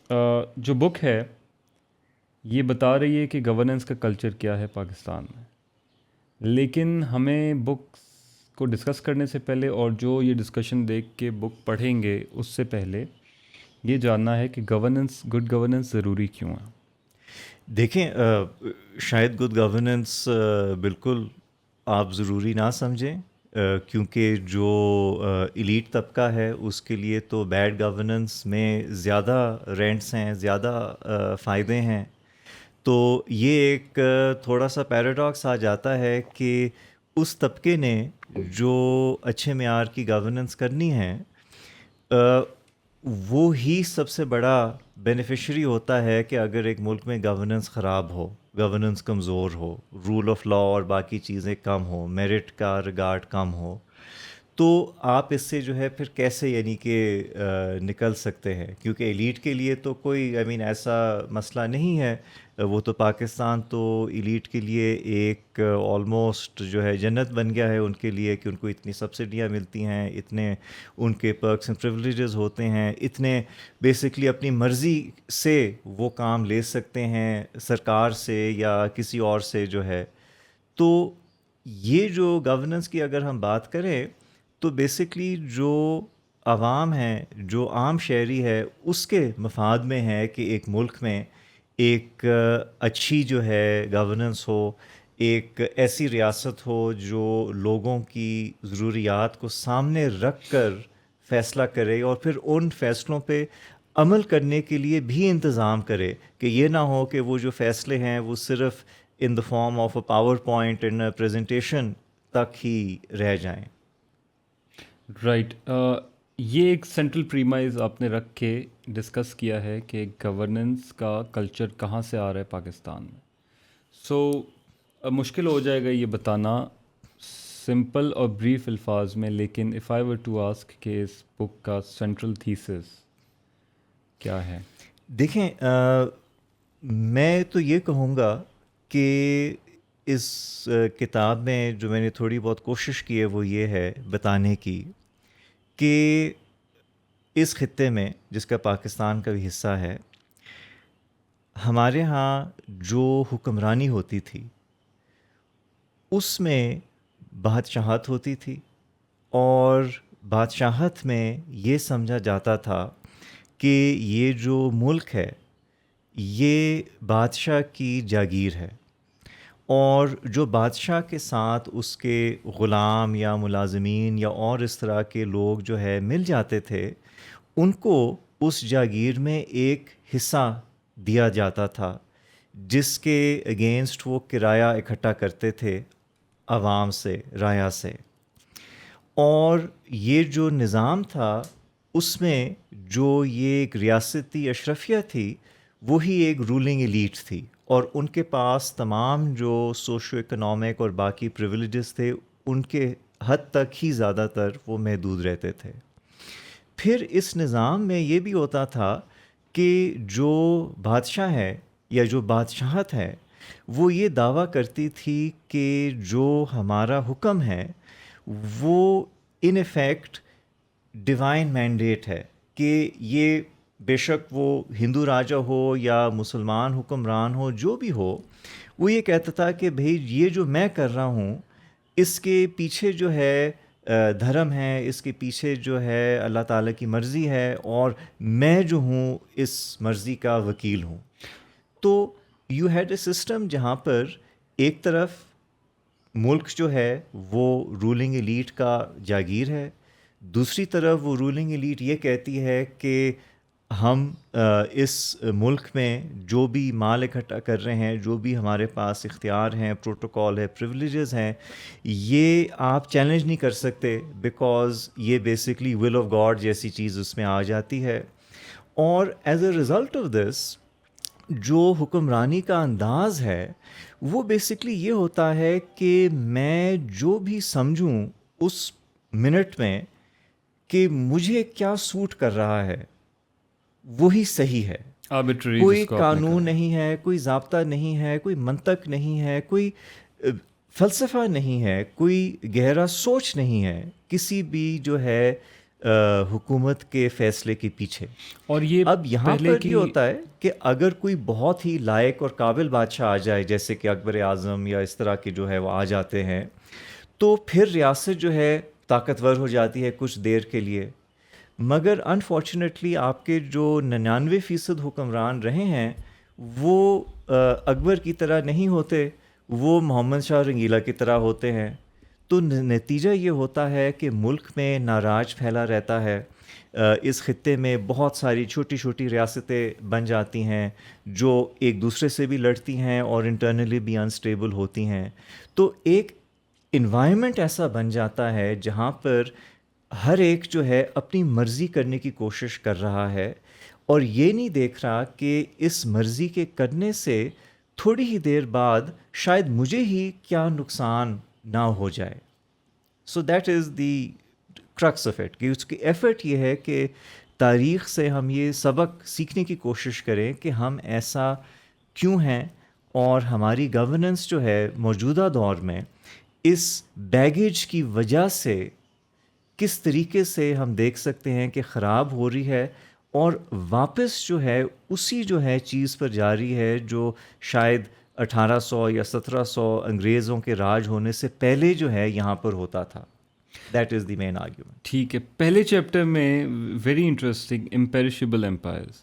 جو بک ہے یہ بتا رہی ہے کہ گورننس کا کلچر کیا ہے پاکستان میں، لیکن ہمیں بکس کو ڈسکس کرنے سے پہلے اور جو یہ ڈسکشن دیکھ کے بک پڑھیں گے اس سے پہلے یہ جاننا ہے کہ گڈ گورننس ضروری کیوں ہے۔ دیکھیں، شاید گڈ گورننس بالکل آپ ضروری نہ سمجھیں، کیونکہ جو ایلیٹ طبقہ ہے اس کے لیے تو بیڈ گورننس میں زیادہ رینٹس ہیں، زیادہ فائدے ہیں۔ تو یہ ایک تھوڑا سا پیراڈاکس آ جاتا ہے کہ اس طبقے نے جو اچھے معیار کی گورننس کرنی ہے، وہ ہی سب سے بڑا بینیفیشری ہوتا ہے کہ اگر ایک ملک میں گورننس خراب ہو، گورننس کمزور ہو، رول آف لا اور باقی چیزیں کم ہو، میرٹ کا ریگارڈ کم ہو، تو آپ اس سے جو ہے پھر کیسے یعنی کہ نکل سکتے ہیں؟ کیونکہ ایلیٹ کے لیے تو کوئی ایسا مسئلہ نہیں ہے، وہ تو پاکستان تو ایلیٹ کے لیے ایک آلموسٹ جو ہے جنت بن گیا ہے ان کے لیے، کہ ان کو اتنی سبسڈیاں ملتی ہیں، اتنے ان کے پرکس اینڈ پریویلیجز ہوتے ہیں، اتنے بیسکلی اپنی مرضی سے وہ کام لے سکتے ہیں سرکار سے یا کسی اور سے جو ہے۔ تو یہ جو گورننس کی اگر ہم بات کریں تو بیسکلی جو عوام ہے، جو عام شہری ہے، اس کے مفاد میں ہے کہ ایک ملک میں ایک اچھی جو ہے گورننس ہو، ایک ایسی ریاست ہو جو لوگوں کی ضروریات کو سامنے رکھ کر فیصلہ کرے اور پھر ان فیصلوں پہ عمل کرنے کے لیے بھی انتظام کرے، کہ یہ نہ ہو کہ وہ جو فیصلے ہیں وہ صرف in the form of a PowerPoint in presentation تک ہی رہ جائیں۔ رائٹ، یہ ایک سینٹرل پریمائز آپ نے رکھ کے ڈسکس کیا ہے کہ گورننس کا کلچر کہاں سے آ رہا ہے پاکستان میں۔ سو مشکل ہو جائے گا یہ بتانا سمپل اور بریف الفاظ میں، لیکن if I were to ask کہ اس بک کا سینٹرل تھیسس کیا ہے؟ دیکھیں، میں تو یہ کہوں گا کہ اس کتاب میں جو میں نے تھوڑی بہت کوشش کی ہے وہ یہ ہے بتانے کی کہ اس خطے میں، جس کا پاکستان کا بھی حصہ ہے، ہمارے ہاں جو حکمرانی ہوتی تھی اس میں بادشاہت ہوتی تھی، اور بادشاہت میں یہ سمجھا جاتا تھا کہ یہ جو ملک ہے یہ بادشاہ کی جاگیر ہے، اور جو بادشاہ کے ساتھ اس کے غلام یا ملازمین یا اور اس طرح کے لوگ جو ہے مل جاتے تھے، ان کو اس جاگیر میں ایک حصہ دیا جاتا تھا، جس کے اگینسٹ وہ کرایہ اکٹھا کرتے تھے عوام سے، رعایا سے۔ اور یہ جو نظام تھا اس میں جو یہ ایک ریاستی اشرفیہ تھی، وہی ایک رولنگ ایلیٹ تھی، اور ان کے پاس تمام جو سوشو اکنامک اور باقی پریویلیجز تھے ان کے حد تک ہی زیادہ تر وہ محدود رہتے تھے۔ پھر اس نظام میں یہ بھی ہوتا تھا کہ جو بادشاہ ہے یا جو بادشاہت ہے وہ یہ دعویٰ کرتی تھی کہ جو ہمارا حکم ہے وہ ان ایفیکٹ ڈیوائن مینڈیٹ ہے، کہ یہ بے شک وہ ہندو راجا ہو یا مسلمان حکمران ہو، جو بھی ہو، وہ یہ کہتا تھا کہ بھئی یہ جو میں کر رہا ہوں اس کے پیچھے جو ہے دھرم ہے، اس کے پیچھے جو ہے اللہ تعالیٰ کی مرضی ہے، اور میں جو ہوں اس مرضی کا وکیل ہوں۔ تو یو ہیڈ اے سسٹم جہاں پر ایک طرف ملک جو ہے وہ رولنگ ایلیٹ کا جاگیر ہے، دوسری طرف وہ رولنگ ایلیٹ یہ کہتی ہے کہ ہم اس ملک میں جو بھی مال اکٹھا کر رہے ہیں، جو بھی ہمارے پاس اختیار ہیں، پروٹوکول ہے، پریویلیجز ہیں، یہ آپ چیلنج نہیں کر سکتے، بیکاز یہ بیسکلی ول آف گاڈ جیسی چیز اس میں آ جاتی ہے۔ اور as a result of this جو حکمرانی کا انداز ہے وہ بیسکلی یہ ہوتا ہے کہ میں جو بھی سمجھوں اس منٹ میں کہ مجھے کیا سوٹ کر رہا ہے وہی صحیح ہے۔ آربیٹری جس کوئی کو آپ نے قانون کہا۔ نہیں ہے، کوئی ضابطہ نہیں ہے، کوئی منطق نہیں ہے، کوئی فلسفہ نہیں ہے، کوئی گہرا سوچ نہیں ہے کسی بھی جو ہے حکومت کے فیصلے کے پیچھے. اور یہ اب یہاں پہلے پر کی یہ ہوتا ہے کہ اگر کوئی بہت ہی لائق اور قابل بادشاہ آ جائے، جیسے کہ اکبر اعظم یا اس طرح کے جو ہے وہ آ جاتے ہیں، تو پھر ریاست جو ہے طاقتور ہو جاتی ہے کچھ دیر کے لیے. مگر انفارچونیٹلی آپ کے جو 99% حکمران رہے ہیں وہ اکبر کی طرح نہیں ہوتے، وہ محمد شاہ رنگیلا کی طرح ہوتے ہیں. تو نتیجہ یہ ہوتا ہے کہ ملک میں ناراج پھیلا رہتا ہے. اس خطے میں بہت ساری چھوٹی چھوٹی ریاستیں بن جاتی ہیں جو ایک دوسرے سے بھی لڑتی ہیں اور انٹرنلی بھی انسٹیبل ہوتی ہیں. تو ایک انوائرمنٹ ایسا بن جاتا ہے جہاں پر ہر ایک جو ہے اپنی مرضی کرنے کی کوشش کر رہا ہے اور یہ نہیں دیکھ رہا کہ اس مرضی کے کرنے سے تھوڑی ہی دیر بعد شاید مجھے ہی کیا نقصان نہ ہو جائے. So that is the crux of it, کہ اس کی ایفرٹ یہ ہے کہ تاریخ سے ہم یہ سبق سیکھنے کی کوشش کریں کہ ہم ایسا کیوں ہیں، اور ہماری گورننس جو ہے موجودہ دور میں اس بیگیج کی وجہ سے کس طریقے سے ہم دیکھ سکتے ہیں کہ خراب ہو رہی ہے اور واپس جو ہے اسی جو ہے چیز پر جاری ہے جو شاید 1800 یا 1700 انگریزوں کے راج ہونے سے پہلے جو ہے یہاں پر ہوتا تھا. That is the main argument. ٹھیک ہے. پہلے چیپٹر میں ویری انٹرسٹنگ امپیریشیبل ایمپائرز،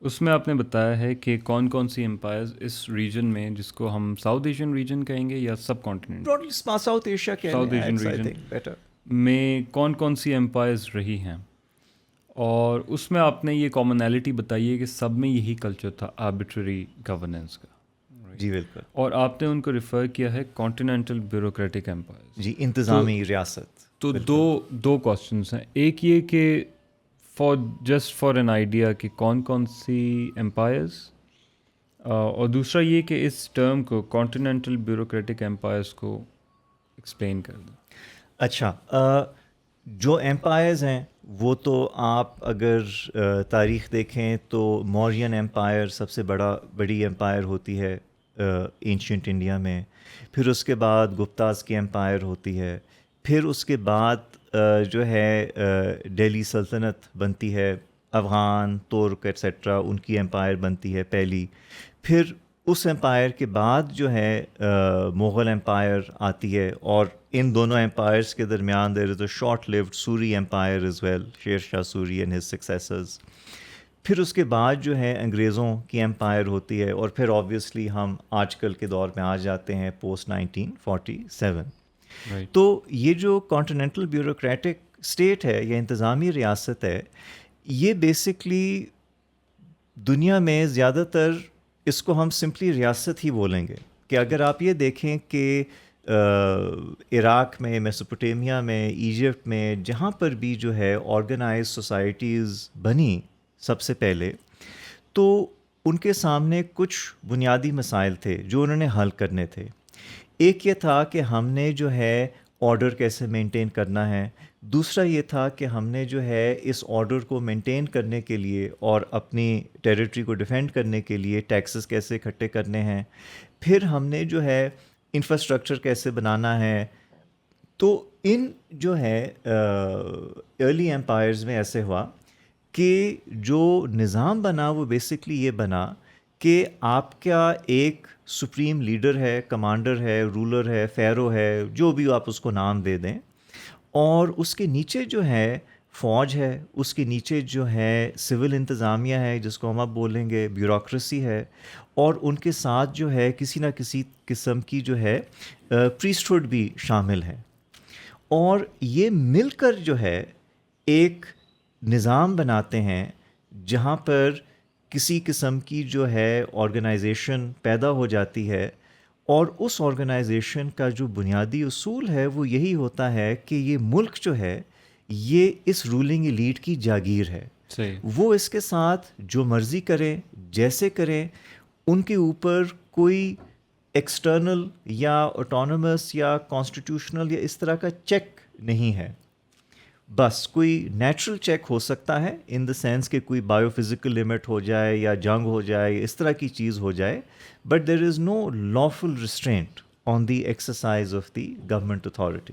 اس میں آپ نے بتایا ہے کہ کون کون سی امپائرز اس ریجن میں، جس کو ہم ساؤتھ ایشین ریجن کہیں گے یا subcontinent, South Asia South Asian region میں کون کون سی امپائرز رہی ہیں، اور اس میں آپ نے یہ کامنالٹی بتائی ہے کہ سب میں یہی کلچر تھا آربیٹری گورننس کا. جی بالکل. اور آپ نے ان کو ریفر کیا ہے کانٹیننٹل بیوروکریٹک امپائرز. جی، انتظامی ریاست. تو دو کوشچنس ہیں. ایک یہ کہ جسٹ فار این آئیڈیا کہ کون کون سی امپائرز، اور دوسرا یہ کہ اس ٹرم کو کانٹیننٹل بیوروکریٹک امپائرز کو ایکسپلین کر دیں. اچھا، جو امپائرز ہیں وہ تو آپ اگر تاریخ دیکھیں تو مورین امپائر سب سے بڑی امپائر ہوتی ہے اینشینٹ انڈیا میں. پھر اس کے بعد گپتاز کی امپائر ہوتی ہے. پھر اس کے بعد جو ہے دہلی سلطنت بنتی ہے، افغان، ترک ایٹسیٹرا ان کی امپائر بنتی ہے پہلی. پھر اس امپائر کے بعد جو ہے مغل امپائر آتی ہے، اور ان دونوں امپائرس کے درمیان there is a short lived Suri empire as well, Sher Shah Suri and his successors. پھر اس کے بعد جو ہے انگریزوں کی امپائر ہوتی ہے، اور پھر آبویسلی ہم آج کل کے دور میں آ جاتے ہیں پوسٹ 1947. تو یہ جو کانٹیننٹل بیوروکریٹک اسٹیٹ ہے یا انتظامی ریاست ہے، یہ بیسکلی دنیا میں زیادہ تر اس کو ہم سمپلی ریاست ہی بولیں گے. کہ اگر آپ یہ دیکھیں کہ عراق میں، میسوپوٹیمیا میں، ایجپٹ میں، جہاں پر بھی جو ہے آرگنائز سوسائٹیز بنی سب سے پہلے، تو ان کے سامنے کچھ بنیادی مسائل تھے جو انہوں نے حل کرنے تھے. ایک یہ تھا کہ ہم نے جو ہے آرڈر کیسے مینٹین کرنا ہے. دوسرا یہ تھا کہ ہم نے جو ہے اس آرڈر کو مینٹین کرنے کے لیے اور اپنی ٹیریٹری کو ڈیفینڈ کرنے کے لیے ٹیکسز کیسے اکٹھے کرنے ہیں. پھر ہم نے جو ہے انفراسٹرکچر کیسے بنانا ہے. تو ان جو ہے ارلی امپائرز میں ایسے ہوا کہ جو نظام بنا وہ بیسکلی یہ بنا کہ آپ کا ایک سپریم لیڈر ہے، کمانڈر ہے، رولر ہے، فیرو ہے، جو بھی آپ اس کو نام دے دیں، اور اس کے نیچے جو ہے فوج ہے، اس کے نیچے جو ہے سول انتظامیہ ہے جس کو ہم اب بولیں گے بیوروکریسی ہے، اور ان کے ساتھ جو ہے کسی نہ کسی قسم کی جو ہے پریسٹہوڈ بھی شامل ہے. اور یہ مل کر جو ہے ایک نظام بناتے ہیں جہاں پر کسی قسم کی جو ہے آرگنائزیشن پیدا ہو جاتی ہے. اور اس آرگنائزیشن کا جو بنیادی اصول ہے وہ یہی ہوتا ہے کہ یہ ملک جو ہے یہ اس رولنگ ایلیٹ کی جاگیر ہے. وہ اس کے ساتھ جو مرضی کریں، جیسے کریں، ان کے اوپر کوئی ایکسٹرنل یا آٹونومس یا کانسٹیٹیوشنل یا اس طرح کا چیک نہیں ہے. بس کوئی نیچرل چیک ہو سکتا ہے ان دا سینس کہ کوئی بایو فزیکل لمٹ ہو جائے یا جنگ ہو جائے، اس طرح کی چیز ہو جائے، but there is no lawful restraint on the exercise of the government authority.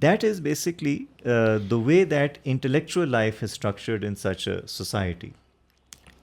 that is basically the way that intellectual life is structured in such a society.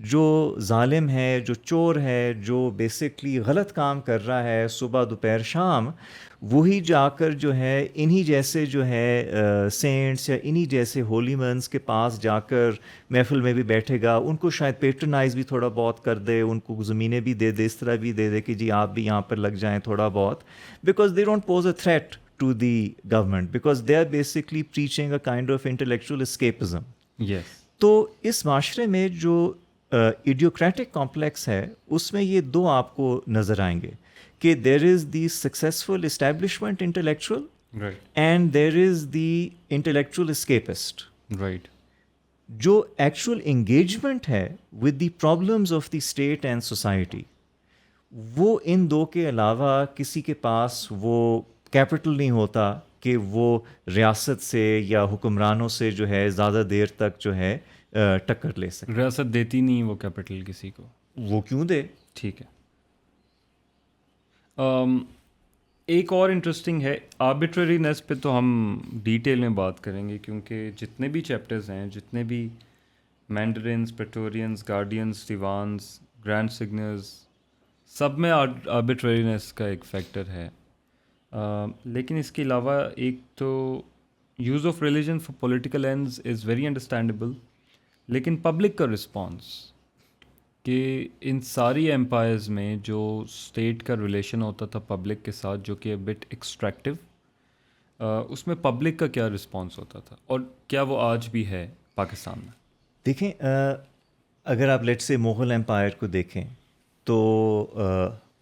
جو ظالم ہے, جو چور ہے, جو بیسکلی غلط کام کر رہا ہے صبح دوپہر شام, وہی جا کر جو ہے انہی جیسے جو ہے سینٹس یا انہی جیسے ہولی مینس کے پاس جا کر محفل میں بھی بیٹھے گا, ان کو شاید پیٹرنائز بھی تھوڑا بہت کر دے, ان کو زمینیں بھی دے دے, اس طرح بھی دے دے کہ جی آپ بھی یہاں پر لگ جائیں تھوڑا بہت, because they don't pose a threat to the government, because they are basically preaching a kind of intellectual escapism. Yes. تو اس معاشرے میں جو ایڈیوکریٹک کمپلیکس ہے اس میں یہ دو آپ کو نظر آئیں گے کہ there is the successful establishment intellectual right. And there is the intellectual escapist. Right. جو ایکچوئل انگیجمنٹ ہے with the problems of the state and society, وہ ان دو کے علاوہ کسی کے پاس وہ کیپٹل نہیں ہوتا کہ وہ ریاست سے یا حکمرانوں سے جو ہے زیادہ دیر تک جو ہے ٹکر لے سکے. ریاست دیتی نہیں وہ کیپٹل کسی کو. وہ کیوں دے؟ ٹھیک ہے. ایک اور انٹرسٹنگ ہے آربیٹررینس پہ, تو ہم ڈیٹیل میں بات کریں گے کیونکہ جتنے بھی چیپٹرز ہیں, جتنے بھی مینڈرنس, پریٹورینس, گارڈینس, دیوانس, گرینڈ سگنرز, سب میں آربیٹررینس کا ایک فیکٹر ہے. لیکن اس کے علاوہ ایک تو use of religion for political ends is very understandable, لیکن پبلک کا رسپانس کہ ان ساری ایمپائرز میں جو اسٹیٹ کا ریلیشن ہوتا تھا پبلک کے ساتھ, جو کہ بٹ ایکسٹریکٹیو, اس میں پبلک کا کیا رسپانس ہوتا تھا, اور کیا وہ آج بھی ہے پاکستان میں؟ دیکھیں, اگر آپ لیٹ سے مغل ایمپائر کو دیکھیں تو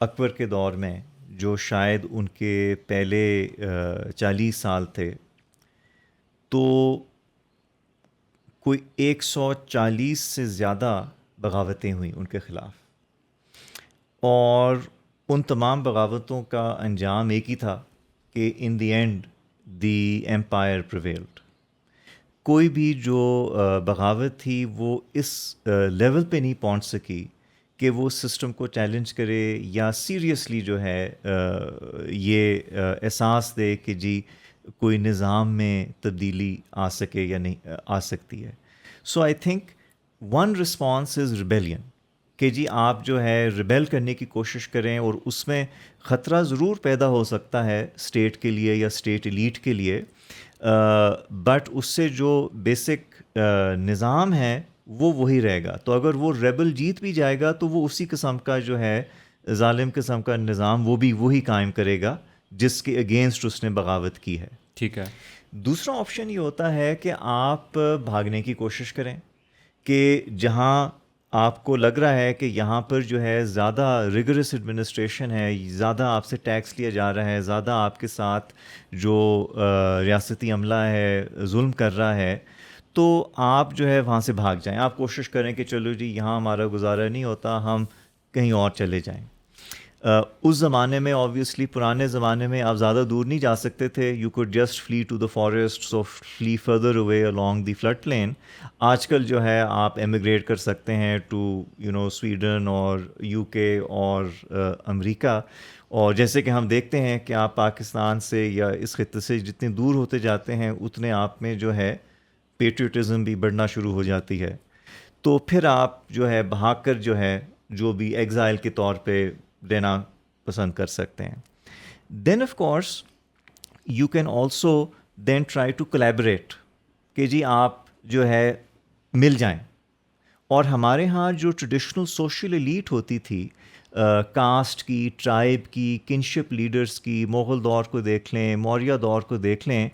اکبر کے دور میں جو شاید ان کے پہلے 40 سال تھے, تو کوئی 140 سے زیادہ بغاوتیں ہوئیں ان کے خلاف, اور ان تمام بغاوتوں کا انجام ایک ہی تھا کہ in the end the empire prevailed. کوئی بھی جو بغاوت تھی وہ اس لیول پہ نہیں پہنچ سکی کہ وہ سسٹم کو چیلنج کرے یا سیریسلی جو ہے یہ احساس دے کہ جی کوئی نظام میں تبدیلی آ سکے یا نہیں آ سکتی ہے. So I think one response is rebellion, کہ جی آپ جو ہے ریبیل کرنے کی کوشش کریں, اور اس میں خطرہ ضرور پیدا ہو سکتا ہے اسٹیٹ کے لیے یا اسٹیٹ ایلیٹ کے لیے, بٹ اس سے جو بیسک نظام ہے وہ وہی رہے گا. تو اگر وہ ریبل جیت بھی جائے گا تو وہ اسی قسم کا جو ہے ظالم قسم کا نظام وہ بھی وہی قائم کرے گا جس کے اگینسٹ اس نے بغاوت کی ہے. ٹھیک ہے. دوسرا آپشن یہ ہوتا ہے کہ آپ بھاگنے کی کوشش کریں, کہ جہاں آپ کو لگ رہا ہے کہ یہاں پر جو ہے زیادہ ریگرس ایڈمنسٹریشن ہے, زیادہ آپ سے ٹیکس لیا جا رہا ہے, زیادہ آپ کے ساتھ جو ریاستی عملہ ہے ظلم کر رہا ہے, تو آپ جو ہے وہاں سے بھاگ جائیں. آپ کوشش کریں کہ چلو جی یہاں ہمارا گزارا نہیں ہوتا, ہم کہیں اور چلے جائیں. اس زمانے میں آبویسلی پرانے زمانے میں آپ زیادہ دور نہیں جا سکتے تھے, you could just flee to the forest, so flee further away along the flood plain. آج کل جو ہے آپ ایمیگریٹ کر سکتے ہیں ٹو سویڈن اور UK اور امریکہ, اور جیسے کہ ہم دیکھتے ہیں کہ آپ پاکستان سے یا اس خطے سے جتنے دور ہوتے جاتے ہیں اتنے آپ میں جو ہے پیٹریوٹزم بھی بڑھنا شروع ہو جاتی ہے. تو پھر آپ جو ہے بھاگ کر جو ہے جو بھی ایگزائل کے طور پہ دینا پسند کر سکتے ہیں. Then of course you can also then try to collaborate, کہ جی آپ جو ہے مل جائیں. اور ہمارے ہاں جو ٹریڈیشنل سوشل ایلیٹ ہوتی تھی, کاسٹ کی, ٹرائب کی, کنشپ لیڈرز کی, مغل دور کو دیکھ لیں, موریہ دور کو دیکھ لیں,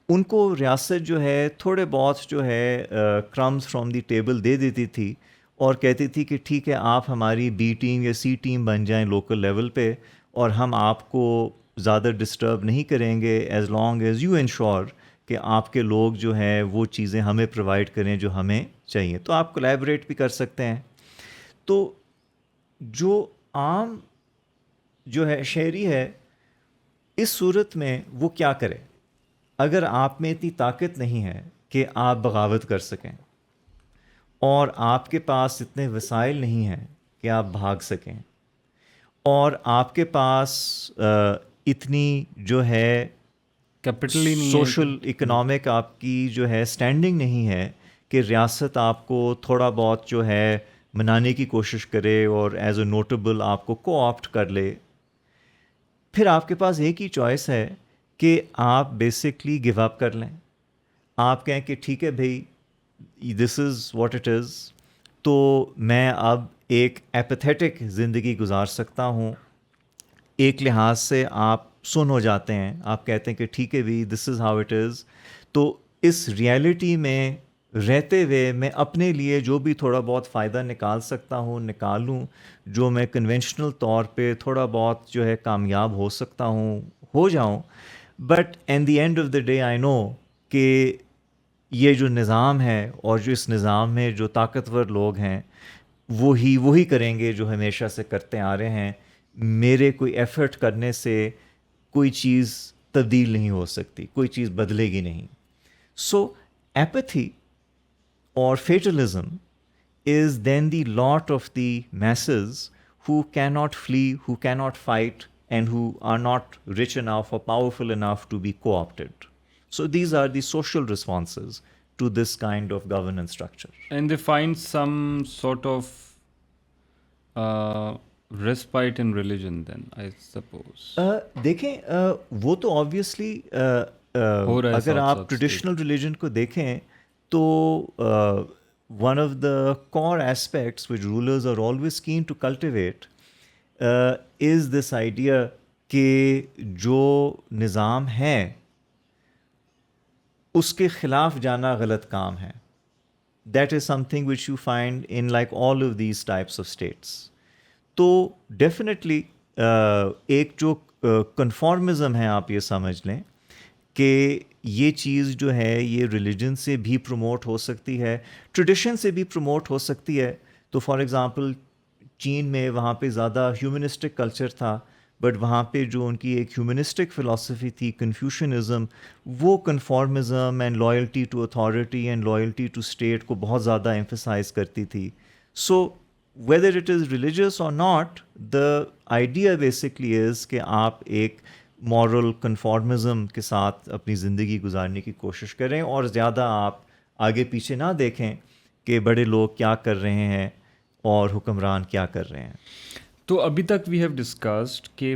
ان کو ریاست جو ہے تھوڑے بہت جو ہے کرمز فرام دی ٹیبل دے دیتی تھی, اور کہتی تھی کہ ٹھیک ہے آپ ہماری B ٹیم یا C ٹیم بن جائیں لوکل لیول پہ, اور ہم آپ کو زیادہ ڈسٹرب نہیں کریں گے as long as you ensure کہ آپ کے لوگ جو ہیں وہ چیزیں ہمیں پرووائڈ کریں جو ہمیں چاہیے. تو آپ کولیبریٹ بھی کر سکتے ہیں. تو جو عام جو ہے شہری ہے اس صورت میں وہ کیا کرے, اگر آپ میں اتنی طاقت نہیں ہے کہ آپ بغاوت کر سکیں, اور آپ کے پاس اتنے وسائل نہیں ہیں کہ آپ بھاگ سکیں, اور آپ کے پاس اتنی جو ہے کیپٹل ہی نہیں ہے, سوشل اکنامک آپ کی جو ہے اسٹینڈنگ نہیں ہے کہ ریاست آپ کو تھوڑا بہت جو ہے منانے کی کوشش کرے اور ایز اے نوٹیبل آپ کو کو آپٹ کر لے، پھر آپ کے پاس ایک ہی چوائس ہے کہ آپ بیسکلی گیو اپ کر لیں. آپ کہیں کہ ٹھیک ہے بھائی دس از واٹ اٹ از، تو میں اب ایک ایپیتھیٹک زندگی گزار سکتا ہوں. ایک لحاظ سے آپ سن ہو جاتے ہیں، آپ کہتے ہیں کہ ٹھیک ہے بھائی دس از ہاؤ اٹ از. تو اس ریئلٹی میں رہتے ہوئے میں اپنے لیے جو بھی تھوڑا بہت فائدہ نکال سکتا ہوں نکالوں، جو میں کنونشنل طور پہ تھوڑا بہت جو ہے کامیاب ہو سکتا ہوں ہو جاؤں. But in the end of the day I know کہ یہ جو نظام ہے اور جو اس نظام میں جو طاقتور لوگ ہیں وہی کریں گے جو ہمیشہ سے کرتے آ رہے ہیں. میرے کوئی ایفرٹ کرنے سے کوئی چیز تبدیل نہیں ہو سکتی، کوئی چیز بدلے گی نہیں. سو ایپتھی اور فیٹلزم is then the lot of the masses who cannot flee, who cannot fight, and who are not rich enough or powerful enough to be co-opted. So these are the social responses to this kind of governance structure. And they find some sort of respite in religion then, I suppose. دیکھیں وہ تو obviously ہو رہا ہے اگر ساتھ آپ ساتھ traditional religion کو دیکھیں تو one of the core aspects which rulers are always keen to cultivate is this idea کہ جو نظام ہے اس کے خلاف جانا غلط کام ہے. That is something which you find in like all of these types of states. تو ڈیفینیٹلی ایک جو کنفارمزم ہے آپ یہ سمجھ لیں کہ یہ چیز جو ہے یہ ریلیجن سے بھی پروموٹ ہو سکتی ہے، ٹریڈیشن سے بھی پروموٹ ہو سکتی ہے. تو فار ایگزامپل چین میں وہاں پہ زیادہ ہیومنسٹک کلچر تھا، بٹ وہاں پہ جو ان کی ایک ہیومنسٹک فلاسفی تھی کنفیوشنزم، وہ conformism and loyalty to authority and loyalty to state کو بہت زیادہ ایمفسائز کرتی تھی. سو whether it is religious or not, the idea basically is کہ آپ ایک moral conformism کے ساتھ اپنی زندگی گزارنے کی کوشش کریں اور زیادہ آپ آگے پیچھے نہ دیکھیں کہ بڑے لوگ کیا کر رہے ہیں اور حکمران کیا کر رہے ہیں. تو ابھی تک وی ہیو ڈسکسڈ کہ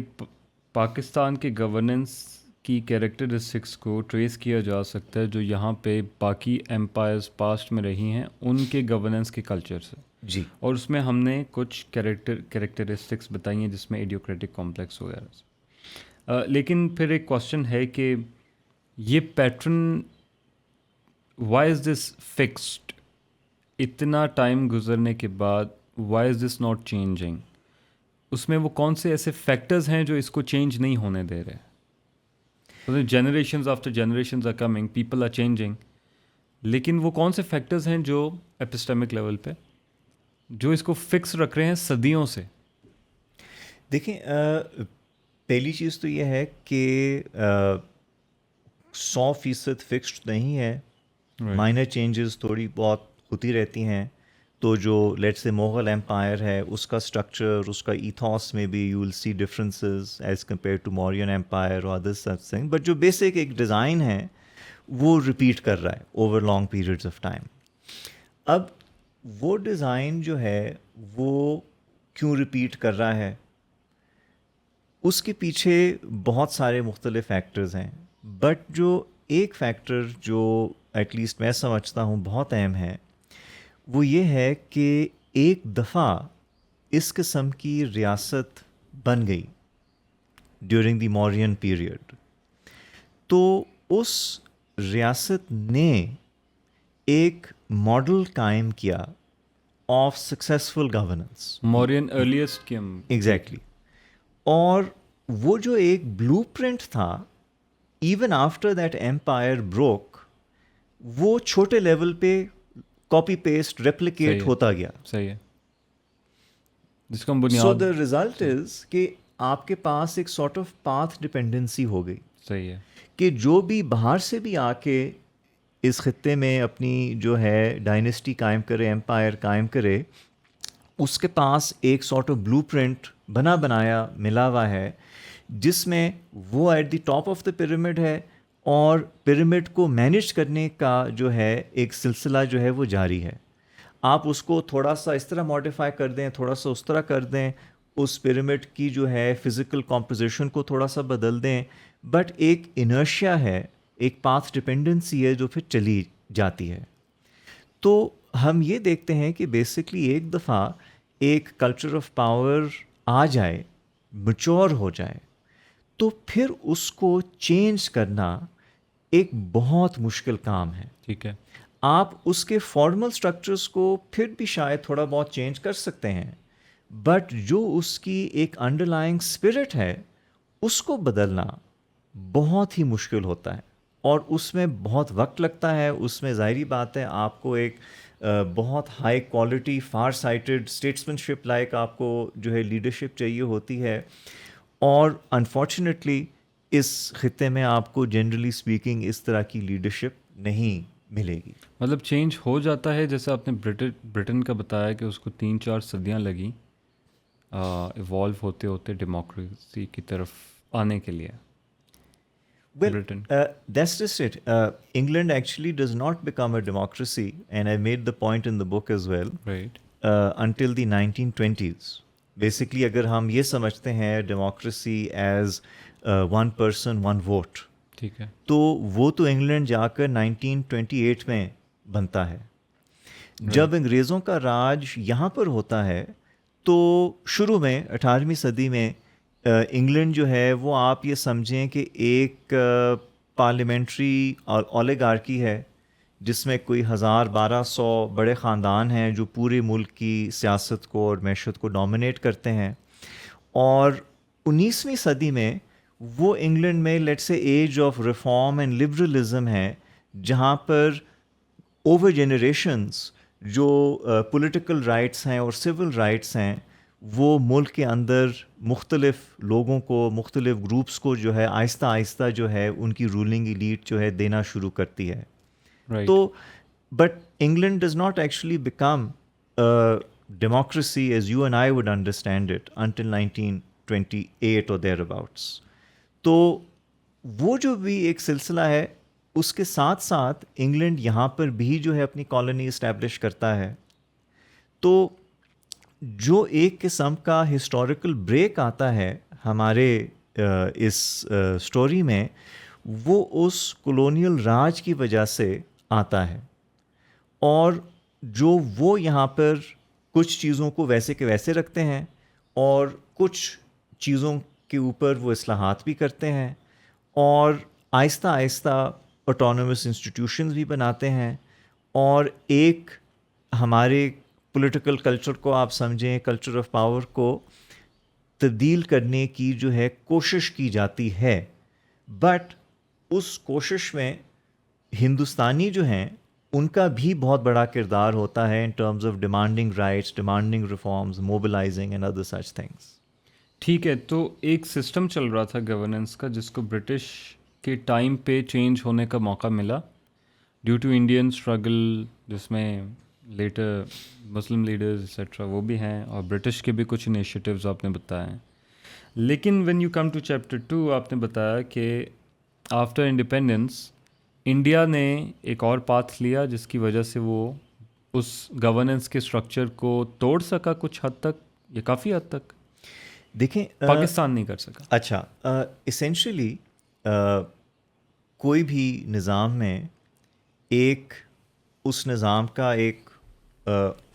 پاکستان کے گورننس کی کیریکٹرسٹکس کو ٹریس کیا جا سکتا ہے جو یہاں پہ باقی ایمپائرز پاسٹ میں رہی ہیں ان کے گورننس کے کلچر سے. جی، اور اس میں ہم نے کچھ کریکٹرسٹکس بتائی ہیں جس میں ایڈیوکریٹک کمپلیکس وغیرہ. لیکن پھر ایک کوشچن ہے کہ یہ pattern why is this fixed? اتنا ٹائم گزرنے کے بعد why is this not changing? اس میں وہ کون سے ایسے فیکٹرز ہیں جو اس کو چینج نہیں ہونے دے رہے؟ Generations after generations are coming, people are changing, لیکن وہ کون سے فیکٹرز ہیں جو ایپسٹیمک لیول پہ جو اس کو فکس رکھ رہے ہیں صدیوں سے؟ دیکھیں پہلی چیز تو یہ ہے کہ 100% فکسڈ نہیں ہے، مائنر چینجز تھوڑی بہت ہوتی رہتی ہیں. تو جو لیٹ سے مغل ایمپائر ہے اس کا اسٹرکچر، اس کا ایتھوس میں بھی you will see differences as compare to Mauryan empire اور ادر سچ تھنگ، بٹ جو بیسک ایک ڈیزائن ہے وہ ریپیٹ کر رہا ہے over long periods of time. اب وہ ڈیزائن جو ہے وہ کیوں ریپیٹ کر رہا ہے؟ اس کے پیچھے بہت سارے مختلف فیکٹرز ہیں، بٹ جو ایک فیکٹر جو ایٹ لیسٹ میں سمجھتا ہوں بہت اہم ہے وہ یہ ہے کہ ایک دفعہ اس قسم کی ریاست بن گئی ڈیورنگ دی مورین پیریڈ، تو اس ریاست نے ایک ماڈل قائم کیا of successful governance. Mauryan earliest کی ہم ایگزیکٹلی. اور وہ جو ایک بلو پرنٹ تھا even after that empire broke, وہ چھوٹے لیول پہ کاپی پیسٹ ریپلیکیٹ ہوتا گیا. صحیح ہے، جس کو ہم بنیاد. سو دا ریزلٹ از کہ آپ کے پاس ایک سارٹ آف پاتھ ڈپینڈنسی ہو گئی. صحیح ہے کہ جو بھی باہر سے بھی آ کے اس خطے میں اپنی جو ہے ڈائنیسٹی قائم کرے، ایمپائر قائم کرے، اس کے پاس ایک سارٹ آف بلو پرنٹ بنا بنایا ملا ہوا ہے جس میں وہ at the top of the pyramid ہے اور پیرامڈ کو مینیج کرنے کا جو ہے ایک سلسلہ جو ہے وہ جاری ہے. آپ اس کو تھوڑا سا اس طرح ماڈیفائی کر دیں, تھوڑا سا اس طرح کر دیں, اس پیرامڈ کی جو ہے فزیکل کمپوزیشن کو تھوڑا سا بدل دیں, بٹ ایک انرشیا ہے, ایک پاتھ ڈپینڈنسی ہے جو پھر چلی جاتی ہے. تو ہم یہ دیکھتے ہیں کہ بیسکلی ایک دفعہ ایک کلچر آف پاور آ جائے, میچور ہو جائے, تو پھر اس کو چینج کرنا ایک بہت مشکل کام ہے. ٹھیک ہے. آپ اس کے فارمل سٹرکچرز کو پھر بھی شاید تھوڑا بہت چینج کر سکتے ہیں, بٹ جو اس کی ایک انڈر لائنگ اسپرٹ ہے اس کو بدلنا بہت ہی مشکل ہوتا ہے, اور اس میں بہت وقت لگتا ہے. اس میں ظاہری بات ہے آپ کو ایک بہت high quality far sighted statesmanship like آپ کو جو ہے لیڈرشپ چاہیے ہوتی ہے, اور انفارچونیٹلی اس خطے میں آپ کو جنرلی اسپیکنگ اس طرح کی لیڈرشپ نہیں ملے گی. مطلب چینج ہو جاتا ہے, جیسے آپ نے برٹن کا بتایا کہ اس کو 3-4 صدیاں لگیں ایوالو ہوتے ہوتے ڈیموکریسی کی طرف آنے کے لیے. Well, Britain. that's just it. England actually does not become a democracy, and I made the point in the book as well, Right. until the 1920s. Basically, اگر ہم یہ سمجھتے ہیں democracy as one person, one vote, ٹھیک ہے. تو وہ تو انگلینڈ جا کر 1928 میں بنتا ہے. جب انگریزوں کا راج یہاں پر ہوتا ہے تو شروع میں 18ویں صدی میں انگلینڈ جو ہے وہ آپ یہ سمجھیں کہ ایک پارلیمنٹری اولیگارکی ہے, جس میں کوئی 1000-1200 بڑے خاندان ہیں جو پورے ملک کی سیاست کو اور معیشت کو ڈومینیٹ کرتے ہیں. اور 19ویں صدی میں وہ انگلینڈ میں let's say age of reform and liberalism ہے, جہاں پر اوور جنریشنز جو پولیٹیکل رائٹس ہیں اور سول رائٹس ہیں وہ ملک کے اندر مختلف لوگوں کو, مختلف گروپس کو جو ہے آہستہ آہستہ جو ہے ان کی رولنگ ایلیٹ جو ہے دینا شروع کرتی ہے. Right. تو but England does not actually become democracy as you and I would understand it until 1928 اور دیر اباؤٹس. تو وہ جو بھی ایک سلسلہ ہے, اس کے ساتھ ساتھ انگلینڈ یہاں پر بھی جو ہے اپنی کالونی اسٹیبلش کرتا ہے. تو جو ایک قسم کا ہسٹوریکل بریک آتا ہے ہمارے اس سٹوری میں, وہ اس کولونیل راج کی وجہ سے آتا ہے, اور جو وہ یہاں پر کچھ چیزوں کو ویسے کے ویسے رکھتے ہیں اور کچھ چیزوں کے اوپر وہ اصلاحات بھی کرتے ہیں, اور آہستہ آہستہ آٹونومس انسٹیٹیوشنز بھی بناتے ہیں, اور ایک ہمارے پولیٹیکل کلچر کو آپ سمجھیں, کلچر آف پاور کو تبدیل کرنے کی جو ہے کوشش کی جاتی ہے. بٹ اس کوشش میں ہندوستانی جو ہیں ان کا بھی بہت بڑا کردار ہوتا ہے ان terms of demanding rights, demanding reforms, mobilising and other such things. ٹھیک ہے. تو ایک سسٹم چل رہا تھا گورننس کا جس کو برٹش کے ٹائم پہ چینج ہونے کا موقع ملا ڈیو ٹو انڈین اسٹرگل, جس میں لیٹر مسلم لیڈرز ایٹسٹرا وہ بھی ہیں, اور برٹش کے بھی کچھ انیشیٹیوز آپ نے بتائے ہیں. لیکن when you come to chapter 2 آپ نے بتایا کہ آفٹر انڈیپینڈنس انڈیا نے ایک اور پاتھ لیا جس کی وجہ سے وہ اس گورننس کے اسٹرکچر کو توڑ سکا کچھ حد تک, یا کافی حد تک. دیکھیں پاکستان نہیں کر سکا. اچھا, اسینشلی کوئی بھی نظام میں ایک اس نظام کا ایک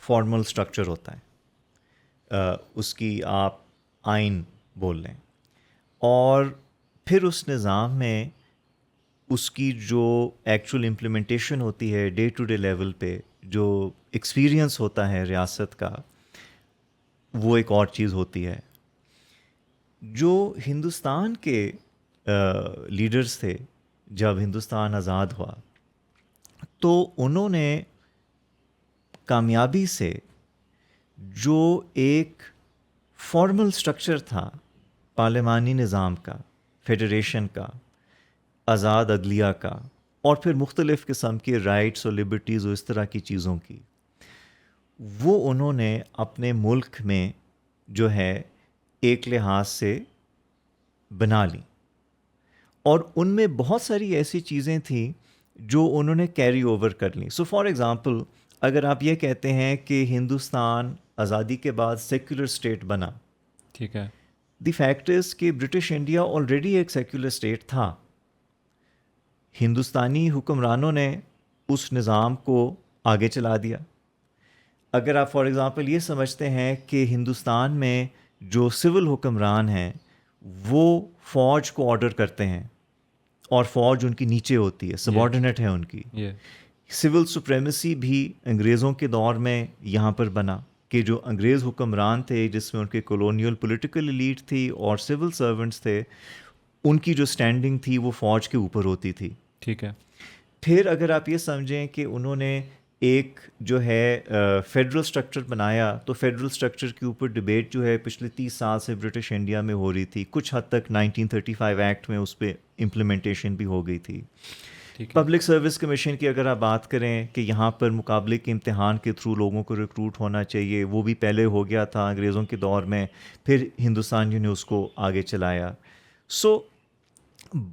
فارمل اسٹرکچر ہوتا ہے, اس کی آپ آئین بول لیں, اور پھر اس نظام میں اس کی جو ایکچوئل امپلیمنٹیشن ہوتی ہے ڈے ٹو ڈے لیول پہ, جو ایکسپیرئنس ہوتا ہے ریاست کا, وہ ایک اور چیز ہوتی ہے. جو ہندوستان کے لیڈرز تھے جب ہندوستان آزاد ہوا, تو انہوں نے کامیابی سے جو ایک فارمل اسٹرکچر تھا پارلیمانی نظام کا, فیڈریشن کا, آزاد عدلیہ کا, اور پھر مختلف قسم کے رائٹس اور لبرٹیز اور اس طرح کی چیزوں کی, وہ انہوں نے اپنے ملک میں جو ہے ایک لحاظ سے بنا لی. اور ان میں بہت ساری ایسی چیزیں تھیں جو انہوں نے کیری اوور کر لیں. سو فار ایگزامپل اگر آپ یہ کہتے ہیں کہ ہندوستان آزادی کے بعد سیکولر اسٹیٹ بنا، ٹھیک ہے. دی فیکٹ از کہ برٹش انڈیا آلریڈی ایک سیکولر اسٹیٹ تھا. ہندوستانی حکمرانوں نے اس نظام کو آگے چلا دیا. اگر آپ فار ایگزامپل یہ سمجھتے ہیں کہ ہندوستان میں جو سول حکمران ہیں وہ فوج کو آرڈر کرتے ہیں اور فوج ان کی نیچے ہوتی ہے، سبارڈینیٹ ہے ان کی، یہ سول سپریمیسی بھی انگریزوں کے دور میں یہاں پر بنا کہ جو انگریز حکمران تھے جس میں ان کے کولونیل پولیٹیکل ایلیٹ تھی اور سول سرونٹس تھے، ان کی جو اسٹینڈنگ تھی وہ فوج کے اوپر ہوتی تھی. ٹھیک ہے. پھر اگر آپ یہ سمجھیں کہ انہوں نے ایک جو ہے فیڈرل اسٹرکچر بنایا، تو فیڈرل اسٹرکچر کے اوپر ڈبیٹ جو ہے پچھلے 30 سال سے برٹش انڈیا میں ہو رہی تھی. کچھ حد تک 1935 ایکٹ میں اس پہ امپلیمنٹیشن بھی ہو گئی تھی. پبلک سروس کمیشن کی اگر آپ بات کریں کہ یہاں پر مقابلے کے امتحان کے تھرو لوگوں کو ریکروٹ ہونا چاہیے، وہ بھی پہلے ہو گیا تھا انگریزوں کے دور میں، پھر ہندوستانیوں نے اس کو آگے چلایا. سو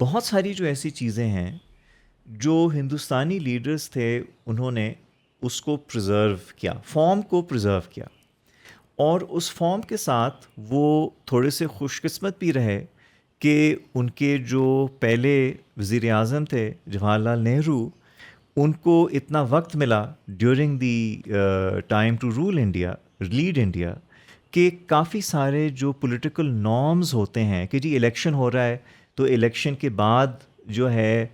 بہت ساری جو ایسی چیزیں ہیں جو ہندوستانی لیڈرز تھے انہوں نے اس کو پرزرو کیا، فارم کو پرزرو کیا، اور اس فارم کے ساتھ وہ تھوڑے سے خوش قسمت بھی رہے کہ ان کے جو پہلے وزیر اعظم تھے جواہر لال نہرو، ان کو اتنا وقت ملا during the time to rule India, lead India, کہ کافی سارے جو پولیٹیکل نارمز ہوتے ہیں کہ جی الیکشن ہو رہا ہے تو الیکشن کے بعد جو ہے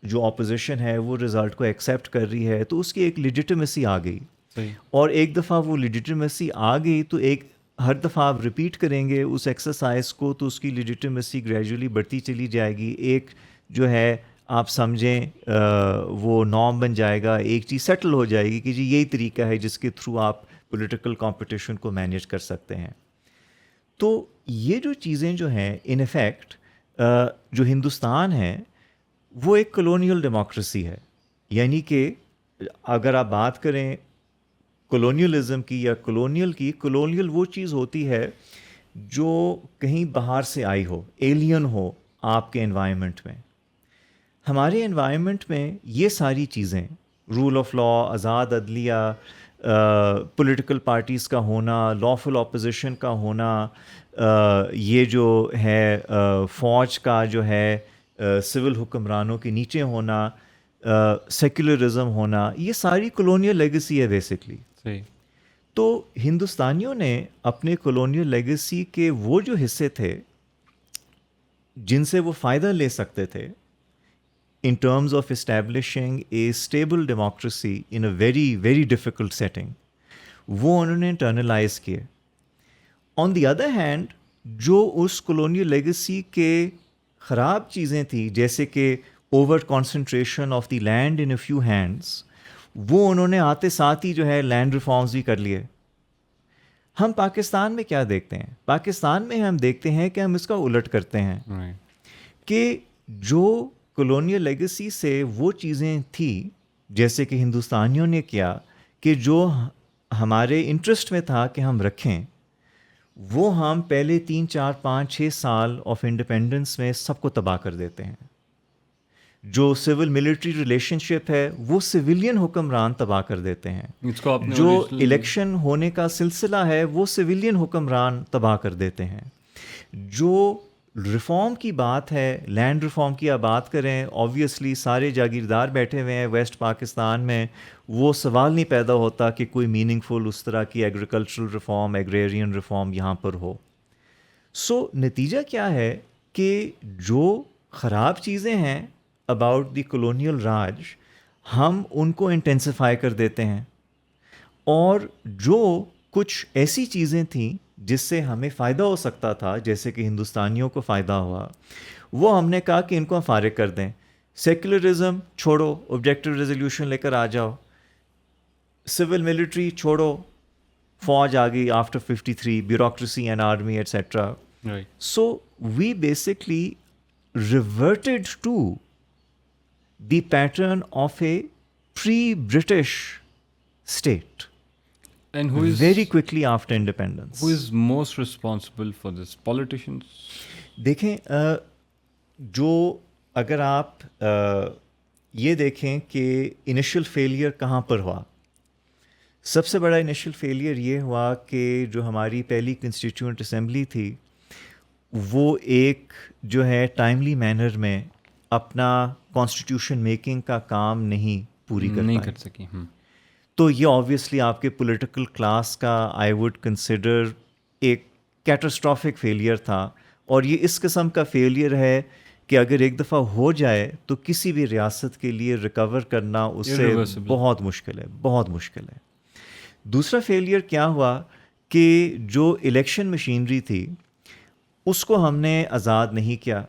جو اپوزیشن ہے وہ رزلٹ کو ایکسیپٹ کر رہی ہے، تو اس کی ایک لیجیٹمیسی آ گئی. صحیح. اور ایک دفعہ وہ لیجیٹمیسی آ گئی تو ایک ہر دفعہ آپ ریپیٹ کریں گے اس ایکسرسائز کو تو اس کی لیجیٹمیسی گریجولی بڑھتی چلی جائے گی. ایک جو ہے آپ سمجھیں وہ نارم بن جائے گا، ایک چیز سیٹل ہو جائے گی کہ جی یہی طریقہ ہے جس کے تھرو آپ پولیٹیکل کمپٹیشن کو مینیج کر سکتے ہیں. تو یہ جو چیزیں جو ہیں ان افیکٹ جو ہندوستان ہے وہ ایک کلونیل ڈیموکریسی ہے. یعنی کہ اگر آپ بات کریں کلونیلزم کی یا کلونیل کی، کلونیل وہ چیز ہوتی ہے جو کہیں باہر سے آئی ہو، ایلین ہو آپ کے انوائرمنٹ میں. ہمارے انوائرمنٹ میں یہ ساری چیزیں، رول آف لا، آزاد عدلیہ، پولیٹیکل پارٹیز کا ہونا، لافل اپوزیشن کا ہونا، یہ جو ہے فوج کا جو ہے سول حکمرانوں کے نیچے ہونا، سیکولرزم ہونا، یہ ساری کلونیل لیگیسی ہے بیسکلی. صحیح. تو ہندوستانیوں نے اپنے کلونیل لیگیسی کے وہ جو حصے تھے جن سے وہ فائدہ لے سکتے تھے in terms of establishing a stable democracy in a very, very difficult setting, وہ انہوں نے انٹرنلائز کیے. آن دی ادر ہینڈ جو اس کلونیل لیگیسی کے خراب چیزیں تھیں جیسے کہ over concentration of the land in a few hands, وہ انہوں نے آتے ساتھ ہی جو ہے لینڈ ریفارمز بھی کر لیے. ہم پاکستان میں کیا دیکھتے ہیں؟ پاکستان میں ہم دیکھتے ہیں کہ ہم اس کا الٹ کرتے ہیں کہ جو کلونیل لیگیسی سے وہ چیزیں تھیں جیسے کہ ہندوستانیوں نے کیا کہ جو ہمارے انٹرسٹ میں تھا کہ ہم رکھیں، وہ ہم پہلے 3 4 5 6 سال آف انڈیپینڈنس میں سب کو تباہ کر دیتے ہیں. جو سول ملٹری ریلیشن شپ ہے وہ سویلین حکمران تباہ کر دیتے ہیں. اس کو آپ نے جو الیکشن ہونے کا سلسلہ ہے وہ سویلین حکمران تباہ کر دیتے ہیں. جو ریفارم کی بات ہے، لینڈ ریفارم کی آپ بات کریں، آبویسلی سارے جاگیردار بیٹھے ہوئے ہیں ویسٹ پاکستان میں، وہ سوال نہیں پیدا ہوتا کہ کوئی میننگ فل اس طرح کی ایگریکلچرل ریفارم، ایگریرین ریفارم یہاں پر ہو. سو نتیجہ کیا ہے کہ جو خراب چیزیں ہیں اباؤٹ دی کلونیل راج، ہم ان کو انٹینسیفائی کر دیتے ہیں، اور جو کچھ ایسی چیزیں تھیں جس سے ہمیں فائدہ ہو سکتا تھا جیسے کہ ہندوستانیوں کو فائدہ ہوا، وہ ہم نے کہا کہ ان کو ہم فارغ کر دیں. سیکولرزم چھوڑو، آبجیکٹو ریزولوشن لے کر آ جاؤ. سول ملٹری چھوڑو، فوج آ گئی after 53، bureaucracy and army etcetera. So we basically reverted to the pattern of a pre-British state. And who is very quickly after independence. Who is most responsible for this? Politicians? دیکھیں جو اگر آپ یہ دیکھیں کہ انیشل فیلئر کہاں پر ہوا، سب سے بڑا انیشل فیلئر یہ ہوا کہ جو ہماری پہلی کنسٹیٹیوئنٹ اسمبلی تھی وہ ایک جو ہے ٹائملی مینر میں اپنا کانسٹیٹیوشن میکنگ کا کام نہیں پوری کر نہیں پائی. کر سکی. تو یہ آبویسلی آپ کے پولیٹیکل کلاس کا آئی وڈ کنسیڈر ایک کیٹاسٹرافک فیلئر تھا. اور یہ اس قسم کا فیلئر ہے کہ اگر ایک دفعہ ہو جائے تو کسی بھی ریاست کے لیے ریکور کرنا اس سے Irreversible. بہت مشکل ہے، بہت مشکل ہے. دوسرا فیلئر کیا ہوا کہ جو الیکشن مشینری تھی اس کو ہم نے آزاد نہیں کیا.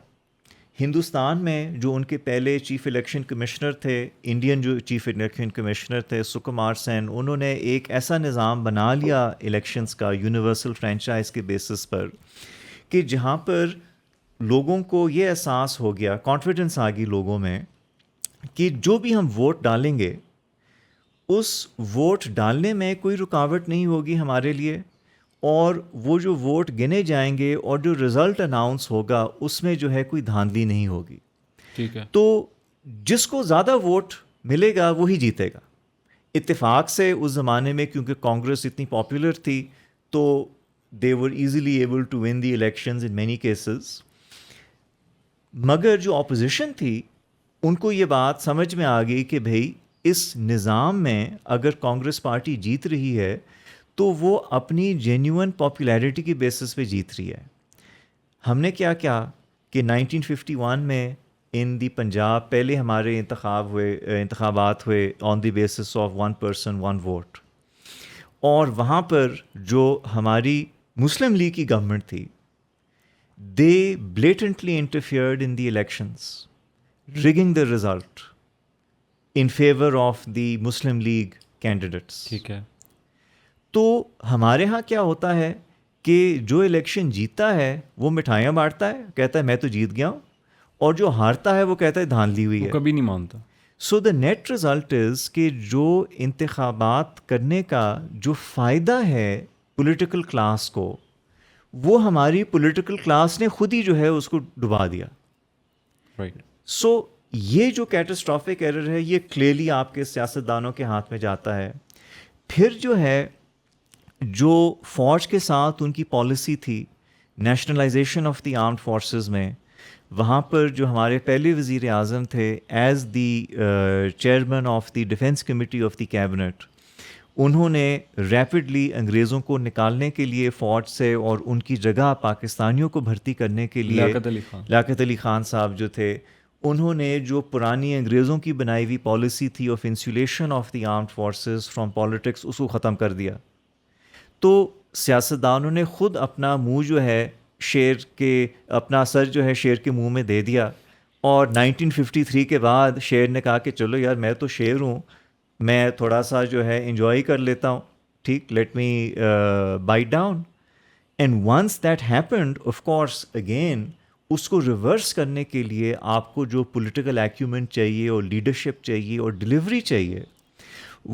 ہندوستان میں جو ان کے پہلے چیف الیکشن کمشنر تھے، انڈین جو چیف الیکشن کمشنر تھے سکمار سین، انہوں نے ایک ایسا نظام بنا لیا الیکشنز کا یونیورسل فرینچائز کے بیسس پر کہ جہاں پر لوگوں کو یہ احساس ہو گیا، کانفیڈنس آ گئی لوگوں میں کہ جو بھی ہم ووٹ ڈالیں گے اس ووٹ ڈالنے میں کوئی رکاوٹ نہیں ہوگی ہمارے لیے، اور وہ جو ووٹ گنے جائیں گے اور جو رزلٹ اناؤنس ہوگا اس میں جو ہے کوئی دھاندلی نہیں ہوگی. ٹھیک ہے. تو جس کو زیادہ ووٹ ملے گا وہی جیتے گا. اتفاق سے اس زمانے میں کیونکہ کانگریس اتنی پاپولر تھی تو they were easily able to win the elections in many cases. مگر جو اپوزیشن تھی ان کو یہ بات سمجھ میں آ گئی کہ بھئی اس نظام میں اگر کانگریس پارٹی جیت رہی ہے تو وہ اپنی جینیون پاپولیرٹی کی بیسس پہ جیت رہی ہے. ہم نے کیا کیا کہ 1951 میں ان دی پنجاب پہلے ہمارے انتخابات ہوئے آن the basis of 1 person 1 vote، اور وہاں پر جو ہماری مسلم لیگ کی گورنمنٹ تھی they blatantly interfered in the elections rigging the result in favor of the Muslim League candidates. ٹھیک ہے. تو ہمارے ہاں کیا ہوتا ہے کہ جو الیکشن جیتتا ہے وہ مٹھائیاں بانٹتا ہے، کہتا ہے میں تو جیت گیا ہوں، اور جو ہارتا ہے وہ کہتا ہے دھاندلی ہوئی وہ ہے. کبھی نہیں مانتا. سو دا نیٹ ریزلٹ از کہ جو انتخابات کرنے کا جو فائدہ ہے پولیٹیکل کلاس کو، وہ ہماری پولیٹیکل کلاس نے خود ہی جو ہے اس کو ڈبا دیا. رائٹ. سو یہ جو کیٹاسٹرافک ایرر ہے یہ کلیئرلی آپ کے سیاستدانوں کے ہاتھ میں جاتا ہے. پھر جو ہے جو فوج کے ساتھ ان کی پالیسی تھی nationalization of the armed forces میں، وہاں پر جو ہمارے پہلے وزیر اعظم تھے as the chairman of the defence committee of the cabinet, انہوں نے ریپڈلی انگریزوں کو نکالنے کے لیے فوج سے اور ان کی جگہ پاکستانیوں کو بھرتی کرنے کے لیے لیاقت علی خان صاحب جو تھے، انہوں نے جو پرانی انگریزوں کی بنائی ہوئی پالیسی تھی of insulation of the armed forces from politics, اس کو ختم کر دیا. تو سیاستدانوں نے خود اپنا منہ جو ہے شیر کے، اپنا سر جو ہے شیر کے منہ میں دے دیا، اور 1953 کے بعد شیر نے کہا کہ چلو یار میں تو شیر ہوں، میں تھوڑا سا جو ہے انجوائے کر لیتا ہوں، ٹھیک، let me bite down. And once that happened of course again اس کو ریورس کرنے کے لیے آپ کو جو پولیٹیکل ایکیومنٹ چاہیے اور لیڈرشپ چاہیے اور ڈلیوری چاہیے،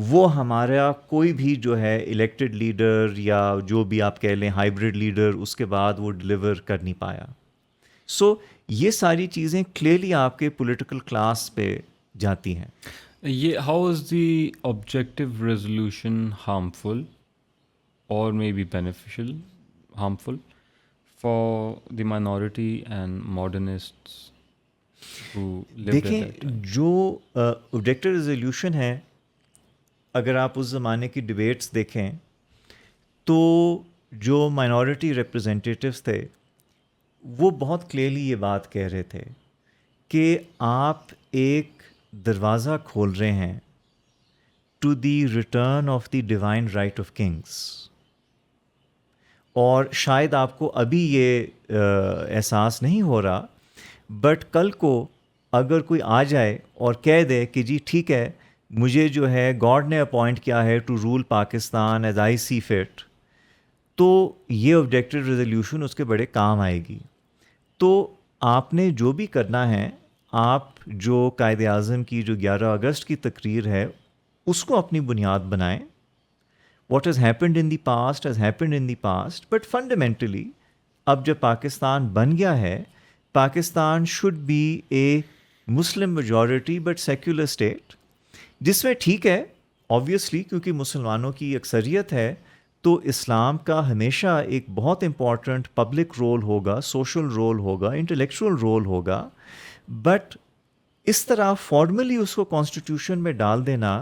وہ ہمارا کوئی بھی جو ہے الیکٹڈ لیڈر یا جو بھی آپ کہہ لیں ہائیبریڈ لیڈر اس کے بعد وہ ڈلیور کر نہیں پایا. سو یہ ساری چیزیں کلیئرلی آپ کے پولیٹیکل کلاس پہ جاتی ہیں. یہ how is the objective resolution harmful or may be beneficial harmful for the minority and modernists who live? دیکھیں جو آبجیکٹو ریزولوشن ہے، اگر آپ اس زمانے کی ڈبیٹس دیکھیں تو جو مائنورٹی ریپرزینٹیٹیوز تھے وہ بہت کلیئرلی یہ بات کہہ رہے تھے کہ آپ ایک دروازہ کھول رہے ہیں to the return of the divine right of kings. اور شاید آپ کو ابھی یہ احساس نہیں ہو رہا، بٹ کل کو اگر کوئی آ جائے اور کہہ دے کہ جی ٹھیک ہے مجھے جو ہے گاڈ نے اپوائنٹ کیا ہے to rule Pakistan as I see fit, تو یہ آبجیکٹو ریزولوشن اس کے بڑے کام آئے گی. تو آپ نے جو بھی کرنا ہے، آپ جو قائد اعظم کی جو 11 اگست کی تقریر ہے اس کو اپنی بنیاد بنائیں. What has happened in the past has happened in the past, but fundamentally اب جب پاکستان بن گیا ہے، Pakistan should be a Muslim majority but secular state, جس میں ٹھیک ہے آبویسلی کیونکہ مسلمانوں کی اکثریت ہے تو اسلام کا ہمیشہ ایک بہت امپورٹنٹ پبلک رول ہوگا، سوشل رول ہوگا، انٹلیکچوئل رول ہوگا، بٹ اس طرح فارملی اس کو کانسٹیٹیوشن میں ڈال دینا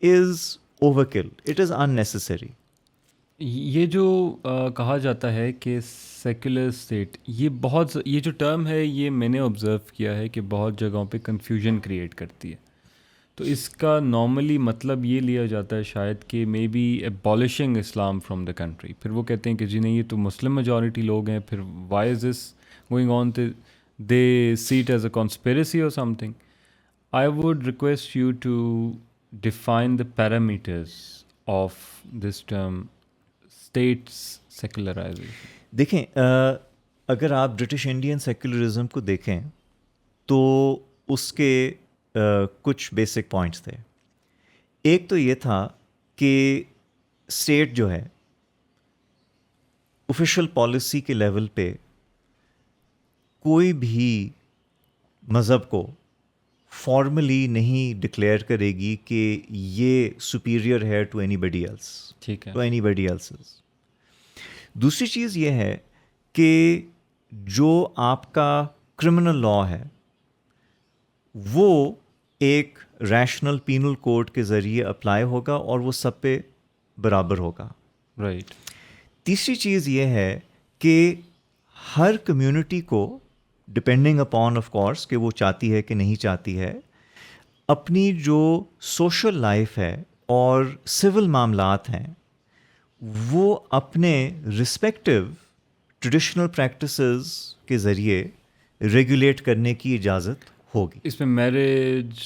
از اوور کل، اٹ از ان نیسسری. یہ جو کہا جاتا ہے کہ سیکولر اسٹیٹ، یہ جو ٹرم ہے یہ میں نے آبزرو کیا ہے کہ بہت جگہوں پہ کنفیوژن کریٹ کرتی ہے. تو اس کا نارملی مطلب یہ لیا جاتا ہے شاید کہ may be abolishing Islam from the country. پھر وہ کہتے ہیں کہ جی نہیں یہ تو مسلم میجورٹی لوگ ہیں، پھر why is this going on, they see it as a conspiracy or something. I would request you to define the parameters of this term state's secularisation. دیکھیں اگر آپ برٹش انڈین سیکولرزم کو دیکھیں تو اس کے کچھ بیسک پوائنٹس تھے. ایک تو یہ تھا کہ اسٹیٹ جو ہے آفیشیل پالیسی کے لیول پہ کوئی بھی مذہب کو فارملی نہیں ڈکلیئر کرے گی کہ یہ سپیریئر ہے ٹو اینی بڈی ایلس، ٹھیک ہے. To any body else's. دوسری چیز یہ ہے کہ جو آپ کا کرمنل لا ہے وہ ایک ریشنل پینل کوڈ کے ذریعے اپلائی ہوگا اور وہ سب پہ برابر ہوگا. رائٹ. تیسری چیز یہ ہے کہ ہر کمیونٹی کو ڈپینڈنگ اپون آف کورس کہ وہ چاہتی ہے کہ نہیں چاہتی ہے، اپنی جو سوشل لائف ہے اور سول معاملات ہیں وہ اپنے رسپیکٹیو ٹریڈیشنل پریکٹسز کے ذریعے ریگولیٹ کرنے کی اجازت ہوگی. اس میں میرج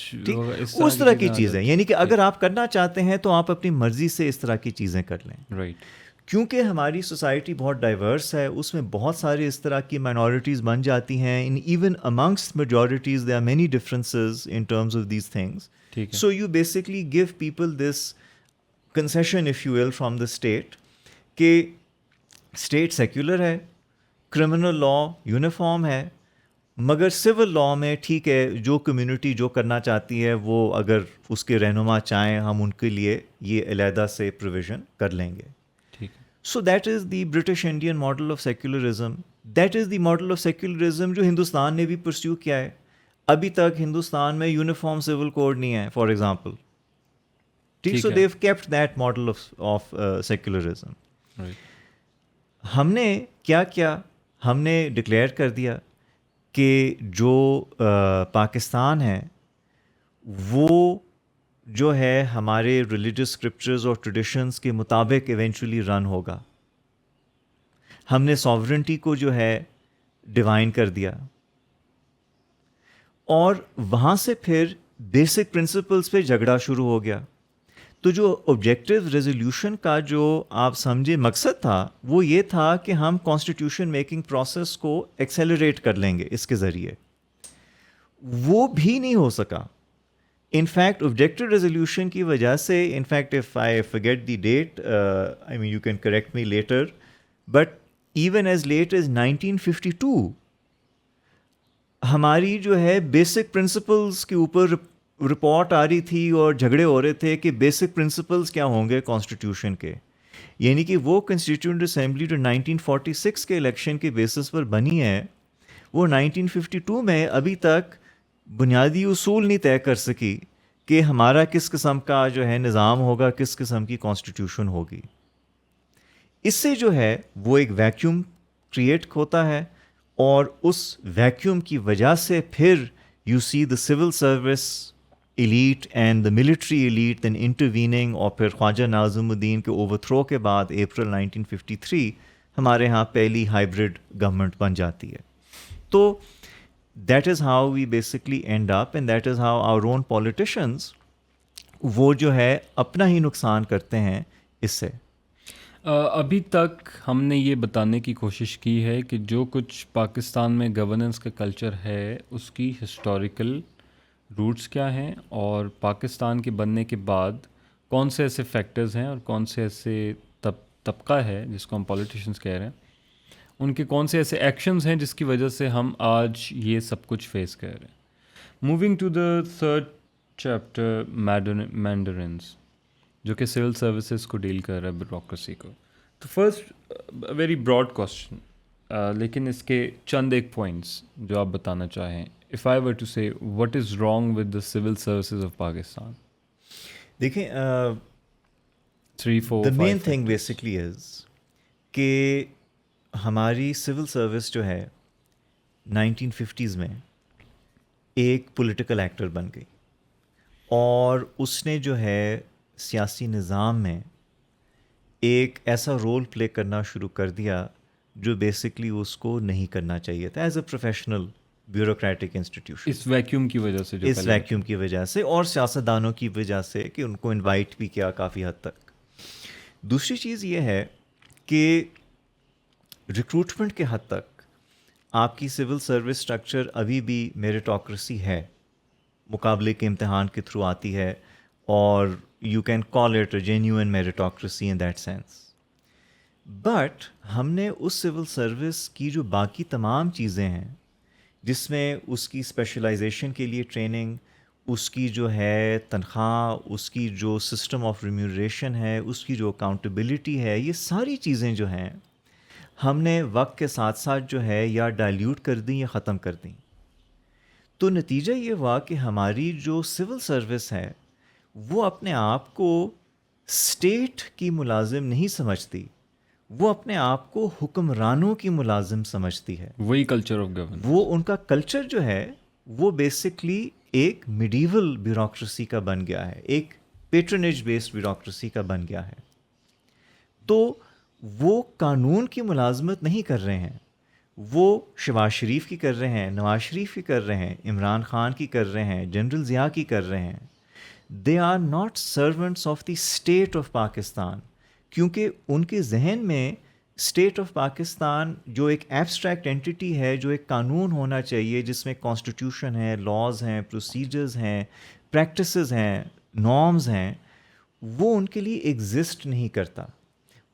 اس طرح کی چیزیں، یعنی کہ اگر آپ کرنا چاہتے ہیں تو آپ اپنی مرضی سے اس طرح کی چیزیں کر لیں. رائٹ. کیونکہ ہماری سوسائٹی بہت ڈائیورس ہے، اس میں بہت سارے اس طرح کی مائنورٹیز بن جاتی ہیں. In even amongst majorities there are many differences in terms of these things. So you basically give people this concession if you will from the state کہ اسٹیٹ سیکولر ہے، کرمنل لا یونیفارم ہے، مگر civil law میں ٹھیک ہے جو community جو کرنا چاہتی ہے وہ اگر اس کے رہنما چاہیں ہم ان کے لیے یہ علیحدہ سے پروویژن کر لیں گے. So that is the British Indian model of secularism. That is the model of secularism جو ہندوستان نے بھی پرسیو کیا ہے. ابھی تک ہندوستان میں یونیفارم سول کوڈ نہیں ہے فار ایگزامپل. ٹھیک. So they've kept that model of secularism. ہم نے کیا کیا؟ ہم نے ڈکلیئر کر دیا کہ جو پاکستان ہے وہ جو ہے ہمارے ریلیجس اسکرپچرز اور ٹریڈیشنز کے مطابق ایونچولی رن ہوگا. ہم نے ساورنٹی کو جو ہے ڈیوائن کر دیا اور وہاں سے پھر بیسک پرنسپلز پہ جھگڑا شروع ہو گیا. تو جو آبجیکٹیو ریزولوشن کا جو آپ سمجھے مقصد تھا وہ یہ تھا کہ ہم کانسٹیٹیوشن میکنگ پروسیس کو ایکسیلریٹ کر لیں گے اس کے ذریعے. وہ بھی نہیں ہو سکا. ان فیکٹ آبجیکٹیو ریزولوشن کی وجہ سے، in fact if I forget the date, I mean you can correct me later, but even as late as 1952 ہماری جو ہے بیسک پرنسپلز کے اوپر رپورٹ آ رہی تھی اور جھگڑے ہو رہے تھے کہ بیسک پرنسپلز کیا ہوں گے کانسٹیٹیوشن کے. یعنی کہ وہ کنسٹیٹیوئنٹ اسمبلی جو 1946 کے الیکشن کے بیسس پر بنی ہے وہ 1952 میں ابھی تک بنیادی اصول نہیں طے کر سکی کہ ہمارا کس قسم کا جو ہے نظام ہوگا، کس قسم کی کانسٹیٹیوشن ہوگی. اس سے جو ہے وہ ایک ویکیوم کریٹ ہوتا ہے اور اس ویکیوم کی وجہ سے پھر you see the civil service elite and the military elite then intervening, اور پھر خواجہ ناظم الدین کے اوور تھرو کے بعد اپریل 1953 ہمارے ہاں پہلی ہائیبرڈ گورنمنٹ بن جاتی ہے. تو that is how we basically end up and that is how our own politicians وہ جو ہے اپنا ہی نقصان کرتے ہیں اس سے. ابھی تک ہم نے یہ بتانے کی کوشش کی ہے کہ جو کچھ پاکستان میں گورننس کا کلچر ہے اس کی ہسٹوریکل روٹس کیا ہیں اور پاکستان کے بننے کے بعد کون سے ایسے فیکٹرز ہیں اور کون سے ایسے طبقہ ہے جس کو ہم پولیٹیشنز کہہ رہے ہیں، ان کے کون سے ایسے ایکشنز ہیں جس کی وجہ سے ہم آج یہ سب کچھ فیس کر رہے ہیں. Moving to the third chapter, mandarins. جو کہ سول سروسز کو ڈیل کر رہا ہے بیوروکریسی کو. تو فرسٹ ویری براڈ کوشچن, لیکن اس کے چند ایک پوائنٹس جو آپ بتانا چاہیں. اف آئی ور ٹو سے what is wrong with the civil services of Pakistan. دیکھیں 3 4 دا مین 5 تھنگ بیسکلی از کہ ہماری سول سروس جو ہے 1950s میں ایک پولیٹیکل ایکٹر بن گئی اور اس نے جو ہے سیاسی نظام میں ایک ایسا رول پلے کرنا شروع کر دیا جو بیسکلی اس کو نہیں کرنا چاہیے تھا as a professional bureaucratic institution. اس ویکیوم کی وجہ سے, جو اس ویکیوم کی وجہ سے اور سیاستدانوں کی وجہ سے کہ ان کو انوائٹ بھی کیا کافی حد تک. دوسری چیز یہ ہے کہ ریکروٹمنٹ کے حد تک آپ کی سول سروس اسٹرکچر ابھی بھی میریٹوکریسی ہے, مقابلے کے امتحان کے تھرو آتی ہے, اور you can call it a جینیوئن میریٹوکریسی in that sense. But ہم نے اس سول سروس کی جو باقی تمام چیزیں ہیں, جس میں اس کی اسپیشلائزیشن کے لیے ٹریننگ, اس کی جو ہے تنخواہ, اس کی جو سسٹم آف ریمیونریشن ہے, اس کی جو اکاؤنٹیبلٹی ہے, یہ ساری چیزیں جو ہیں ہم نے وقت کے ساتھ ساتھ جو ہے یا ڈائلیوٹ کر دیں یا ختم کر دیں. تو نتیجہ یہ ہوا کہ ہماری جو سول سروس ہے وہ اپنے آپ کو اسٹیٹ کی ملازم نہیں سمجھتی, وہ اپنے آپ کو حکمرانوں کی ملازم سمجھتی ہے. وہی کلچر آف گورننس, وہ ان کا کلچر جو ہے وہ بیسکلی ایک میڈیول بیوروکریسی کا بن گیا ہے, ایک پیٹرنیج بیسڈ بیوروکریسی کا بن گیا ہے. تو وہ قانون کی ملازمت نہیں کر رہے ہیں, وہ شہباز شریف کی کر رہے ہیں, نواز شریف کی کر رہے ہیں, عمران خان کی کر رہے ہیں, جنرل ضیاء کی کر رہے ہیں. They are not servants of the state of Pakistan, کیونکہ ان کے ذہن میں اسٹیٹ آف پاکستان جو ایک ایبسٹریکٹ اینٹی ہے, جو ایک قانون ہونا چاہیے جس میں کانسٹیٹیوشن ہے, لاز ہیں, پروسیجرز ہیں, پریکٹسز ہیں, نارمز ہیں, وہ ان کے لیے ایگزسٹ نہیں کرتا.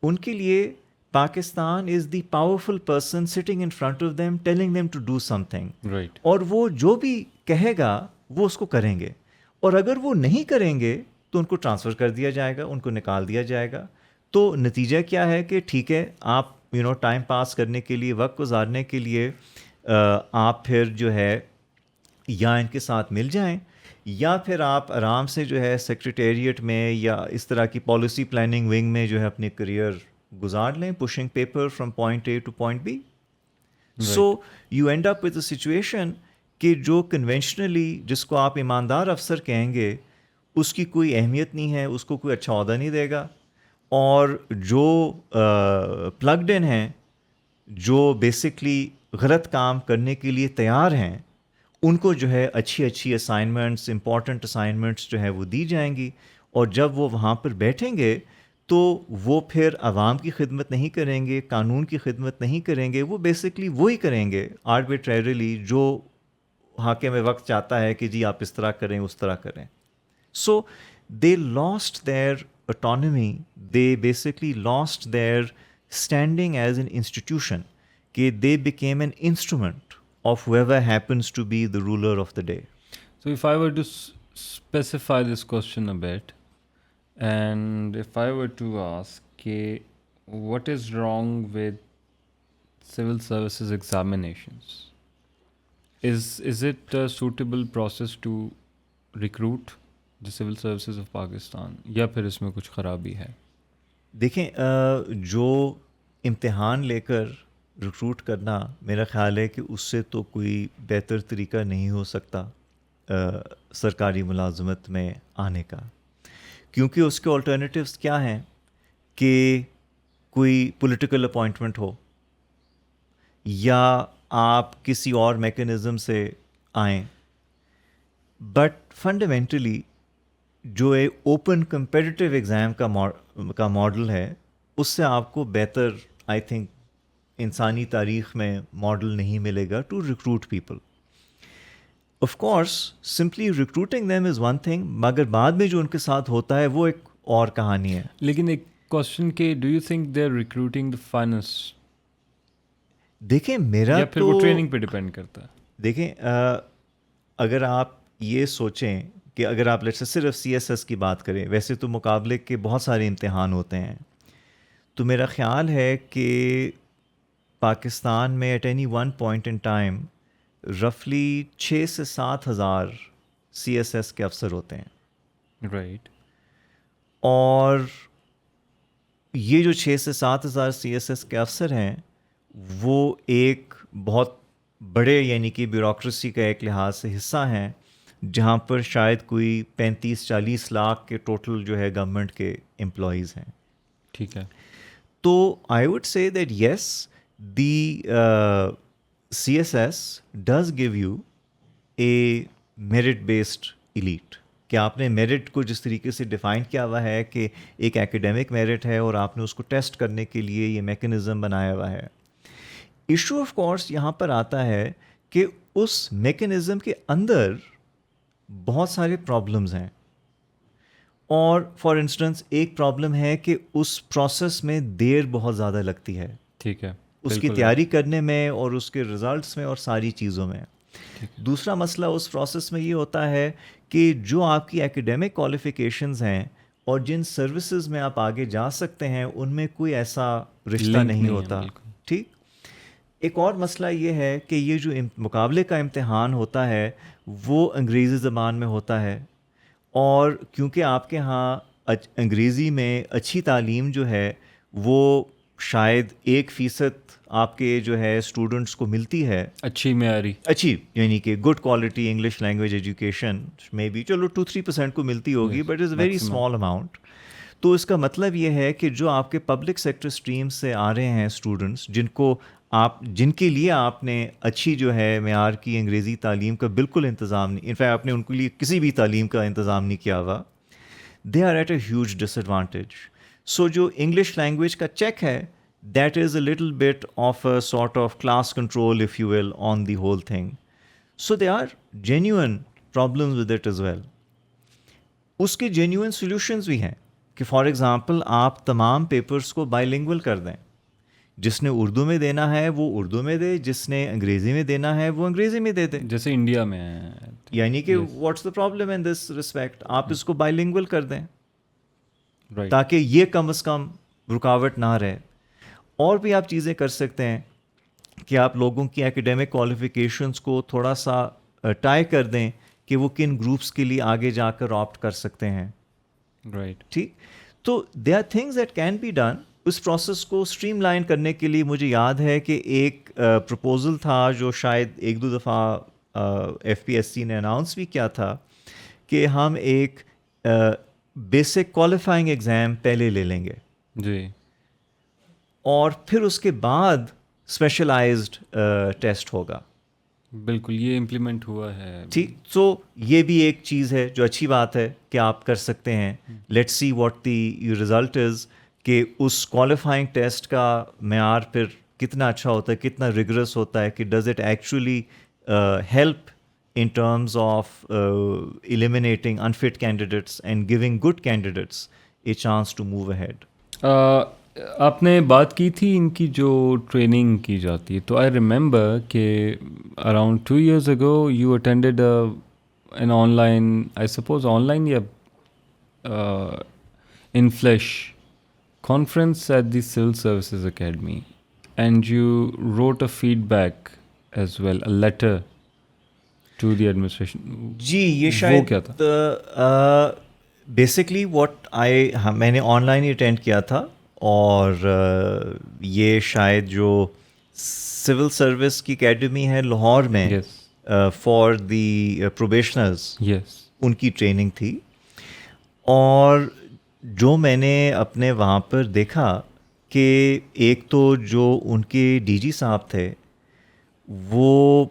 ان کے لیے Pakistan is the powerful person sitting in front of them telling them to do something, right. اور وہ جو بھی کہے گا وہ اس کو کریں گے, اور اگر وہ نہیں کریں گے تو ان کو ٹرانسفر کر دیا جائے گا, ان کو نکال دیا جائے گا. تو نتیجہ کیا ہے کہ ٹھیک ہے, آپ ٹائم پاس کرنے کے لیے, وقت گزارنے کے لیے آپ پھر جو ہے یا ان کے ساتھ مل جائیں, یا پھر آپ آرام سے جو ہے سیکریٹریٹ میں یا اس طرح کی پالیسی پلاننگ ونگ میں جو ہے اپنی کریئر گزار لیں, pushing paper from point A to point B. So you end up with a situation کہ جو کنونشنلی جس کو آپ ایماندار افسر کہیں گے اس کی کوئی اہمیت نہیں ہے, اس کو کوئی اچھا عہدہ نہیں دے گا, اور جو پلگڈ ان ہیں, جو بیسکلی غلط کام کرنے کے لیے تیار ہیں, ان کو جو ہے اچھی اچھی اسائنمنٹس, امپورٹنٹ اسائنمنٹس جو ہے وہ دی جائیں گی, اور جب وہ وہاں پر بیٹھیں گے تو وہ پھر عوام کی خدمت نہیں کریں گے, قانون کی خدمت نہیں کریں گے, وہ بیسکلی وہی کریں گے آربیٹریریلی جو حاکم وقت چاہتا ہے کہ جی آپ اس طرح کریں, اس طرح کریں. سو they lost their autonomy, they basically lost their standing as an institution, کہ they became an instrument of whoever happens to be the ruler of the day. So if I were to specify this question a bit, and if I were to ask what is wrong with civil services examinations, is it a suitable process to recruit the civil services of Pakistan, یا پھر اس میں کچھ خرابی ہے؟ دیکھیں جو امتحان لے کر ریکروٹ کرنا, میرا خیال ہے کہ اس سے تو کوئی بہتر طریقہ نہیں ہو سکتا سرکاری ملازمت میں آنے کا, کیونکہ اس کے آلٹرنیٹیوز کیا ہیں کہ کوئی پولیٹیکل اپوائنٹمنٹ ہو, یا آپ کسی اور میکینزم سے آئیں. بٹ فنڈامنٹلی جو ایک اوپن کمپیٹیٹیو ایگزام کا ماڈل ہے, اس سے آپ کو بہتر آئی تھنک انسانی تاریخ میں ماڈل نہیں ملے گا to recruit people. Of course simply recruiting them is one thing, مگر بعد میں جو ان کے ساتھ ہوتا ہے وہ ایک اور کہانی ہے. لیکن ایک کوشچن کہ do you think they are recruiting the finest? دیکھیں میرا یا پھر وہ ٹریننگ پہ ڈپینڈ کرتا ہے. دیکھیں اگر آپ یہ سوچیں کہ اگر آپ لیٹس سے صرف سی ایس ایس کی بات کریں، ویسے تو مقابلے کے بہت سارے امتحان ہوتے ہیں، تو میرا خیال ہے کہ پاکستان میں at any one point in time رفلی 6 سے 7 ہزار سی ایس ایس کے افسر ہوتے ہیں، رائٹ. اور یہ جو 6 سے 7 ہزار سی ایس ایس کے افسر ہیں وہ ایک بہت بڑے یعنی کہ بیوروکریسی کا ایک لحاظ سے حصہ ہیں، جہاں پر شاید کوئی 35-40 لاکھ کے ٹوٹل جو ہے گورنمنٹ کے امپلائیز ہیں. ٹھیک ہے. تو I would say that yes the C S S does give you a merit based elite, کہ آپ نے میرٹ کو جس طریقے سے ڈیفائن کیا ہوا ہے کہ ایک ایکیڈیمک میرٹ ہے اور آپ نے اس کو ٹیسٹ کرنے کے لیے یہ میکینزم بنایا ہوا ہے. ایشو آف کورس یہاں پر آتا ہے کہ اس میکینزم کے اندر بہت سارے پرابلمز ہیں، اور فار انسٹنس ایک پرابلم ہے کہ اس پروسیس میں دیر بہت زیادہ لگتی ہے، ٹھیک ہے. اس کی تیاری کرنے میں اور اس کے ریزلٹس میں اور ساری چیزوں میں. دوسرا مسئلہ اس پروسیس میں یہ ہوتا ہے کہ جو آپ کی ایکیڈیمک کوالیفیکیشنز ہیں اور جن سروسز میں آپ آگے جا سکتے ہیں ان میں کوئی ایسا رشتہ نہیں ہوتا. ٹھیک. ایک اور مسئلہ یہ ہے کہ یہ جو مقابلے کا امتحان ہوتا ہے وہ انگریزی زبان میں ہوتا ہے، اور کیونکہ آپ کے ہاں انگریزی میں اچھی تعلیم جو ہے وہ شاید 1% آپ کے جو ہے اسٹوڈنٹس کو ملتی ہے، اچھی معیاری، اچھی یعنی کہ good quality English language education میں بھی چلو 2-3% کو ملتی ہوگی، but is a very small amount. تو اس کا مطلب یہ ہے کہ جو آپ کے پبلک سیکٹر اسٹریم سے آ رہے ہیں اسٹوڈنٹس، جن کے لیے آپ نے اچھی جو ہے معیار کی انگریزی تعلیم کا بالکل انتظام نہیں، انفیکٹ آپ نے ان کے لیے کسی بھی تعلیم کا انتظام نہیں کیا ہوا، they are at a huge disadvantage. So جو انگلش لینگویج کا چیک ہے that is a little bit of a sort of class control if you will on the whole thing. So they are genuine problems with it as well. اس کے genuine solutions بھی ہیں کہ for example آپ تمام papers کو by lingual کر دیں، جس نے اردو میں دینا ہے وہ اردو میں دے، جس نے انگریزی میں دینا ہے وہ انگریزی میں دے دے، جیسے انڈیا میں ہے. یعنی کہ what's the problem in this respect, آپ اس کو بائی لنگول کر دیں تاکہ یہ کم از کم رکاوٹ نہ رہے. اور بھی آپ چیزیں کر سکتے ہیں کہ آپ لوگوں کی ایکیڈیمک کوالیفیکیشنز کو تھوڑا سا ٹائی کر دیں کہ وہ کن گروپس کے لیے آگے جا کر آپٹ کر سکتے ہیں. رائٹ. ٹھیک. تو there are things that can be done. اس پروسیس کو اسٹریم لائن کرنے کے لیے مجھے یاد ہے کہ ایک پروپوزل تھا جو شاید 1-2 دفعہ ایف پی ایس سی نے اناؤنس بھی کیا تھا کہ ہم ایک بیسک کوالیفائنگ ایگزام پہلے لے لیں گے جی، اور پھر اس کے بعد اسپیشلائزڈ ٹیسٹ ہوگا. بالکل یہ امپلیمنٹ ہوا ہے. ٹھیک. تو یہ بھی ایک چیز ہے جو اچھی بات ہے کہ آپ کر سکتے ہیں. Let's see what the result is, کہ اس کوالیفائنگ ٹیسٹ کا معیار پھر کتنا اچھا ہوتا ہے، کتنا ریگرس ہوتا ہے، کہ does it actually help in terms of eliminating unfit candidates and giving good candidates a chance to move ahead. آپ نے بات کی تھی ان کی جو ٹریننگ کی جاتی ہے، تو آئی ریممبر کہ around 2 years ago you attended an online, I suppose online یا in flesh conference at the Civil Services Academy, and you wrote a feedback as well, a letter to the administration. جی یہ شاید کیا تھا basically میں نے on line he attend کیا تھا، اور یہ شاید جو سول سروس کی اکیڈمی ہے لاہور میں فار دی پروبیشنرز، ان کی ٹریننگ تھی. اور جو میں نے اپنے وہاں پر دیکھا کہ ایک تو جو ان کے ڈی جی صاحب تھے وہ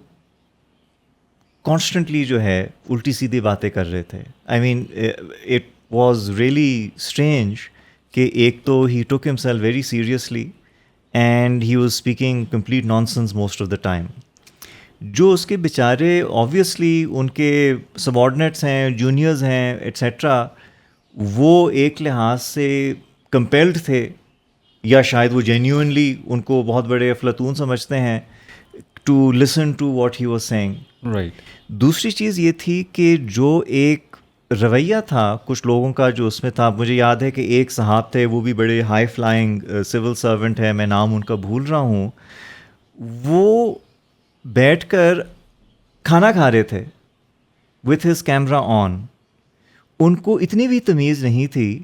کانسٹنٹلی جو ہے الٹی سیدھی باتیں کر رہے تھے. I mean it was really strange کہ ایک تو he took himself very seriously and he was speaking complete nonsense most of the time. جو اس کے بیچارے آبویسلی ان کے سب آرڈینیٹس ہیں، جونیئرز ہیں ایٹسیٹرا، وہ ایک لحاظ سے کمپیلڈ تھے، یا شاید وہ جینیونلی ان کو بہت بڑے افلاطون سمجھتے ہیں، to listen to what he was saying. Right. دوسری چیز یہ تھی کہ جو ایک رویہ تھا کچھ لوگوں کا جو اس میں تھا. مجھے یاد ہے کہ ایک صاحب تھے, وہ بھی بڑے ہائی فلائنگ سول سرونٹ ہے, میں نام ان کا بھول رہا ہوں. وہ بیٹھ کر کھانا کھا رہے تھے وتھ ہز کیمرا آن. ان کو اتنی بھی تمیز نہیں تھی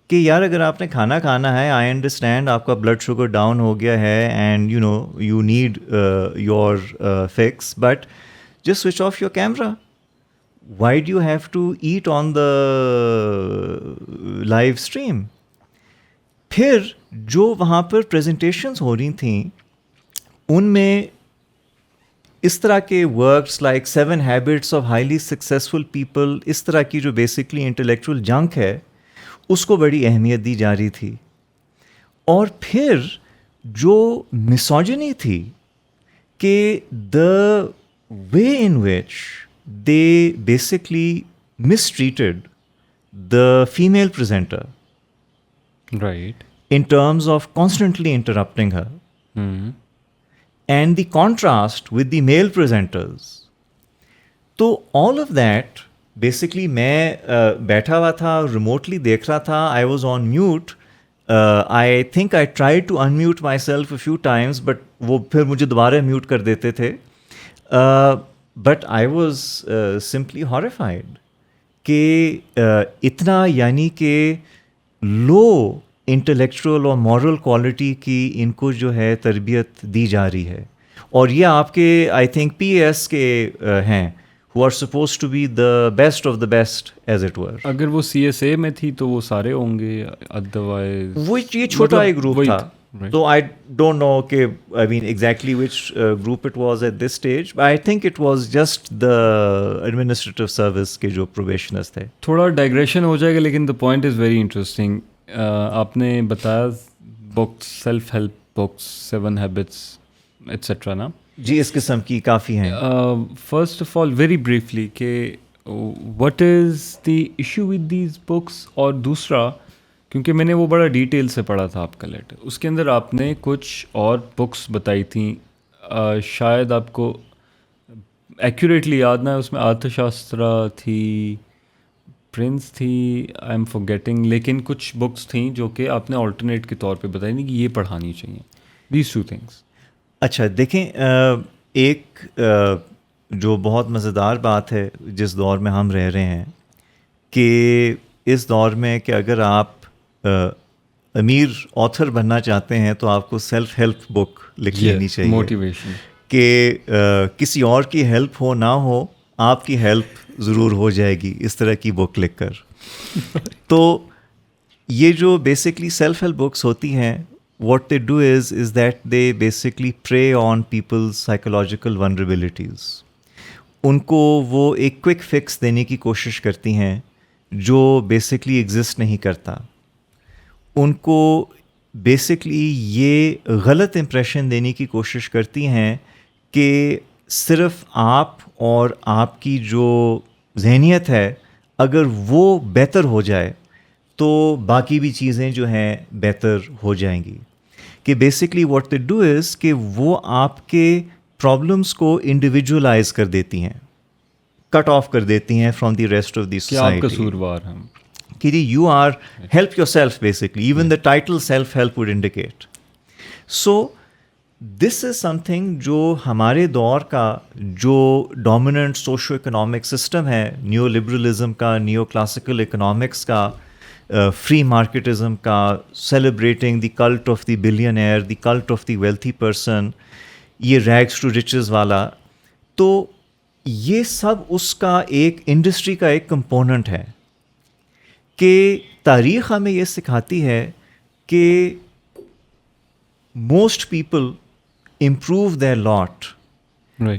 کہ یار اگر آپ نے کھانا کھانا ہے, آئی انڈرسٹینڈ آپ کا بلڈ شوگر ڈاؤن ہو گیا ہے and you know you need your fix, but just switch off your camera. Why do you have to eat on the live stream? پھر جو وہاں پر پریزنٹیشنز ہو رہی تھیں ان میں اس طرح کے works like 7 habits of highly successful people, اس طرح کی جو بیسکلی انٹلیکچوئل جنک ہے اس کو بڑی اہمیت دی جا رہی تھی. اور پھر جو مسوجنی تھی کہ the way in which they basically mistreated the female presenter right. in terms of constantly interrupting her, and the contrast with the male presenters. تو all of that basically میں بیٹھا ہوا تھا, ریموٹلی دیکھ رہا تھا. I was on mute. I think I tried to unmute myself a few times, but وہ پھر مجھے دوبارہ میوٹ کر دیتے تھے. But I was simply horrified کہ اتنا یعنی کہ لو انٹلیکچوئل اور مورل کوالٹی کی ان کو جو ہے تربیت دی جا رہی ہے. اور یہ آپ کے آئی تھنک پی ایس کے ہیں who are supposed to be the best of the best as it were. اگر وہ سی ایس اے میں تھی تو وہ سارے ہوں گے, ادروائز وہ یہ چھوٹا ایک گروپ تھا. تو آئی ڈونٹ نو کہ I mean exactly which group it was at this stage, but I think it was just the administrative service کے جو پروبیشنرز تھے. تھوڑا ڈائگریشن ہو جائے گا لیکن the point is very interesting. آپ نے بتایا books, self help books, 7 habits etcetera نا. جی اس قسم کی کافی ہیں. First of all very briefly کہ what is the issue with these books, اور دوسرا کیونکہ میں نے وہ بڑا ڈیٹیل سے پڑھا تھا آپ کا لیٹر, اس کے اندر آپ نے کچھ اور بکس بتائی تھیں, شاید آپ کو ایکوریٹلی یاد نہ ہے, اس میں آرتھ شاسترا تھی, پرنس تھی, آئی ایم فارگیٹنگ, لیکن کچھ بکس تھیں جو کہ آپ نے آلٹرنیٹ کے طور پہ بتائی نہیں کہ یہ پڑھانی چاہیے, دیز 2 things. اچھا دیکھیں, ایک جو بہت مزیدار بات ہے جس دور میں ہم رہ رہے ہیں کہ اس دور میں کہ اگر آپ امیر آتھر بننا چاہتے ہیں تو آپ کو سیلف ہیلپ بک لکھ لینی چاہیے, موٹیویشن, کہ کسی اور کی ہیلپ ہو نہ ہو آپ کی ہیلپ ضرور ہو جائے گی, اس طرح کی بک لکھ کر. تو یہ جو بیسکلی سیلف ہیلپ بکس ہوتی ہیں, what they do is that they basically prey on people's psychological vulnerabilities. ان کو وہ ایک کوئک فکس دینے کی کوشش کرتی ہیں جو بیسکلی ایگزسٹ نہیں کرتا. ان کو بیسکلی یہ غلط امپریشن دینے کی کوشش کرتی ہیں کہ صرف آپ اور آپ کی جو ذہنیت ہے اگر وہ بہتر ہو جائے تو باقی بھی چیزیں جو ہیں بہتر ہو جائیں گی. کہ basically what they do is کہ وہ آپ کے پرابلمس کو انڈیویجولائز کر دیتی ہیں, کٹ آف کر دیتی ہیں from the rest of the society. آپ قصوروار ہیں کہ you are help yourself basically, even the title self help would indicate. So this is something جو ہمارے دور کا جو ڈومیننٹ سوشو اکنامک سسٹم ہے, نیو لبرلزم کا, نیو کلاسیکل اکنامکس کا, فری مارکیٹزم کا, celebrating the cult of the billionaire, the cult of the wealthy person, یہ ریگس ٹو رچز والا, تو یہ سب اس کا ایک انڈسٹری کا ایک کمپوننٹ ہے. کہ تاریخ ہمیں یہ سکھاتی ہے کہ most people improve their lot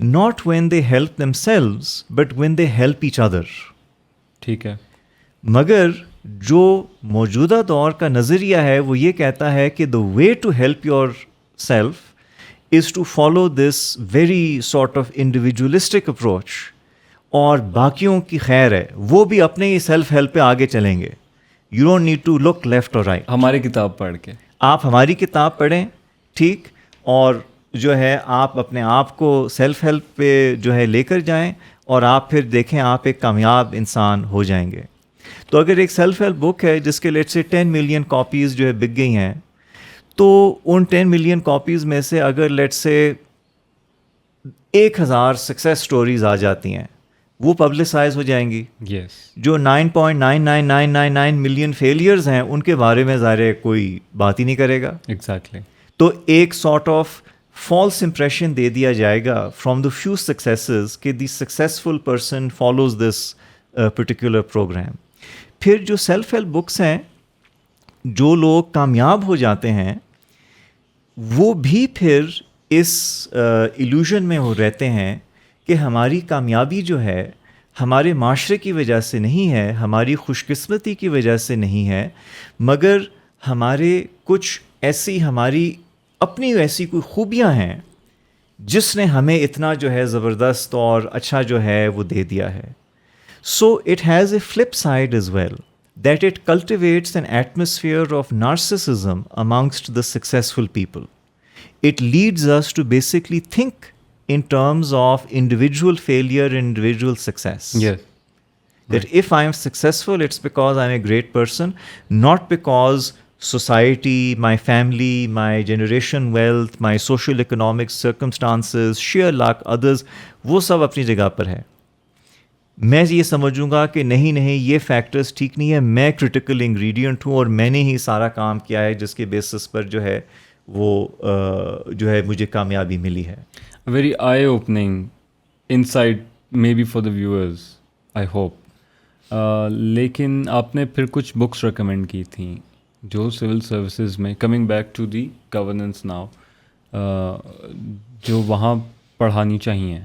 not when they help themselves but when they help each other. ٹھیک ہے, مگر جو موجودہ دور کا نظریہ ہے وہ یہ کہتا ہے کہ the way to help yourself is to follow this very sort of individualistic approach, اور باقیوں کی خیر ہے وہ بھی اپنے ہی سیلف ہیلپ پہ آگے چلیں گے. You don't need to look left اور رائٹ. ہماری کتاب پڑھ کے آپ ہماری کتاب پڑھیں, ٹھیک, اور جو ہے آپ اپنے آپ کو سیلف ہیلپ پہ جو ہے لے کر جائیں, اور آپ پھر دیکھیں آپ ایک کامیاب انسان ہو جائیں گے. تو اگر ایک سیلف ہیلپ بک ہے جس کے لیٹ سے 10 ملین کاپیز جو ہے بک گئی ہیں, تو ان 10 ملین کاپیز میں سے اگر لیٹ سے 1000 سکسیس سٹوریز آ جاتی ہیں, وہ پبلسائز ہو جائیں گی. یس, جو 9.99999 ملین فیلئرز ہیں ان کے بارے میں ظاہر ہے کوئی بات ہی نہیں کرے گا. ایگزیکٹلی. تو ایک سارٹ آف فالس امپریشن دے دیا جائے گا فرام دا فیو سکسیسز کہ the successful person follows this particular programme. پھر جو سیلف ہیلپ بکس ہیں, جو لوگ کامیاب ہو جاتے ہیں وہ بھی پھر اس ایلوژن میں ہو رہتے ہیں کہ ہماری کامیابی جو ہے ہمارے معاشرے کی وجہ سے نہیں ہے, ہماری خوش قسمتی کی وجہ سے نہیں ہے, مگر ہمارے کچھ ایسی ہماری اپنی ایسی کوئی خوبیاں ہیں جس نے ہمیں اتنا جو ہے زبردست اور اچھا جو ہے وہ دے دیا ہے. So it has a flip side as well that it cultivates an atmosphere of narcissism amongst the successful people. It leads us to basically think in terms of individual failure and individual success. Yes. That if I am successful, it's because I'm a great person, not because society, my family, my generation wealth, my social economic circumstances, sheer luck, others, وہ سب اپنی جگہ پر ہے. میں یہ سمجھوں گا کہ نہیں یہ factors ٹھیک نہیں ہے, میں کرٹیکل انگریڈینٹ ہوں اور میں نے ہی سارا کام کیا ہے جس کے بیسس پر جو ہے وہ جو ہے مجھے کامیابی ملی ہے. Very eye opening insight maybe for the viewers, I hope. لیکن آپ نے پھر کچھ بکس ریکمینڈ کی تھیں جو سول سروسز میں, coming back to the governance now, جو وہاں پڑھانی چاہیے.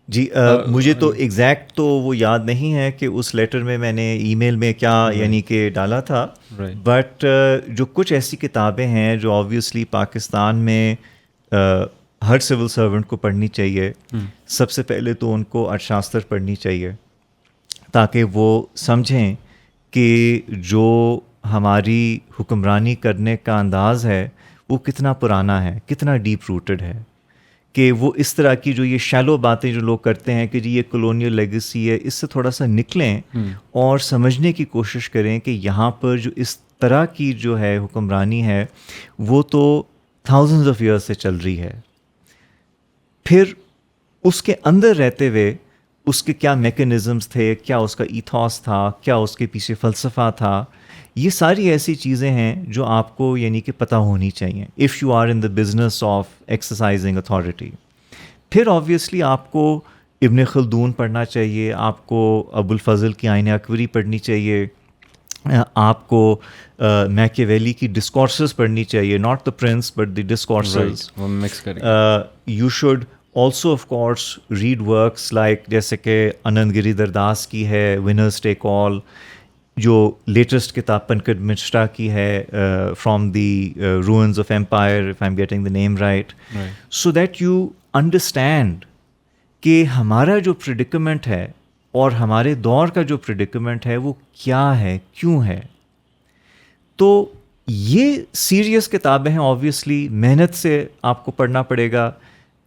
جی مجھے تو ایگزیکٹ تو وہ یاد نہیں ہے کہ اس لیٹر میں میں نے ای میل میں کیا یعنی کہ ڈالا تھا, بٹ جو کچھ ایسی کتابیں ہیں جو آبویسلی پاکستان میں ہر سول سرونٹ کو پڑھنی چاہیے. سب سے پہلے تو ان کو ارشاستر پڑھنی چاہیے تاکہ وہ سمجھیں کہ جو ہماری حکمرانی کرنے کا انداز ہے وہ کتنا پرانا ہے, کتنا ڈیپ روٹڈ ہے, کہ وہ اس طرح کی جو یہ شیلو باتیں جو لوگ کرتے ہیں کہ جی یہ کولونیل لیگیسی ہے, اس سے تھوڑا سا نکلیں اور سمجھنے کی کوشش کریں کہ یہاں پر جو اس طرح کی جو ہے حکمرانی ہے وہ تو تھاؤزنڈز آف ایئرس سے چل رہی ہے. پھر اس کے اندر رہتے ہوئے اس کے کیا میکینزمز تھے, کیا اس کا ایتھوس تھا, کیا اس کے پیچھے فلسفہ تھا, یہ ساری ایسی چیزیں ہیں جو آپ کو یعنی کہ پتہ ہونی چاہیے if you are in the business of exercising authority. پھر آبویسلی آپ کو ابن خلدون پڑھنا چاہیے, آپ کو ابو الفضل کی آئین اکبری پڑھنی چاہیے, آپ کو میکیویلی کی ڈسکورسز پڑھنی چاہیے, not the prince but the discourses. You should also of course read works like جیسے کہ آنند گری داس کی ہے ونرز ٹیک آل, جو لیٹسٹ کتاب پنکج مشرا کی ہے from the ruins of empire, if I am getting the name right, so that you understand کہ ہمارا جو پریڈکمنٹ ہے اور ہمارے دور کا جو پریڈکمنٹ ہے وہ کیا ہے, کیوں ہے. تو یہ سیریس کتابیں ہیں, آبویسلی محنت سے آپ کو پڑھنا پڑے گا,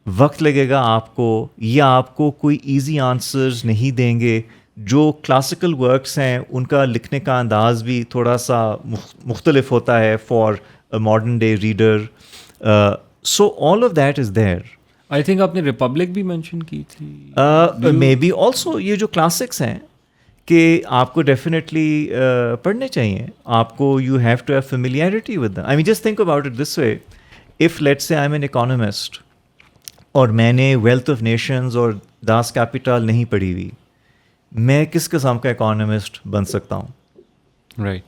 وقت لگے گا آپ کو, یا آپ کو کوئی ایزی آنسرز نہیں دیں گے. جو کلاسیکل ورکس ہیں ان کا لکھنے کا انداز بھی تھوڑا سا مختلف ہوتا ہے for modern day reader. So all of that is there. I think آپ نے ریپبلک بھی مینشن کی تھی, مے بی آلسو. یہ جو کلاسکس ہیں کہ آپ کو ڈیفینیٹلی پڑھنے چاہیے, آپ کو you have to have familiarity with them. I mean just think about it this way, if let's say I M an economist اور میں نے ویلتھ آف نیشنز اور داس کیپیٹل نہیں پڑھی ہوئی, میں کس قسم کا اکانومسٹ بن سکتا ہوں؟ Right.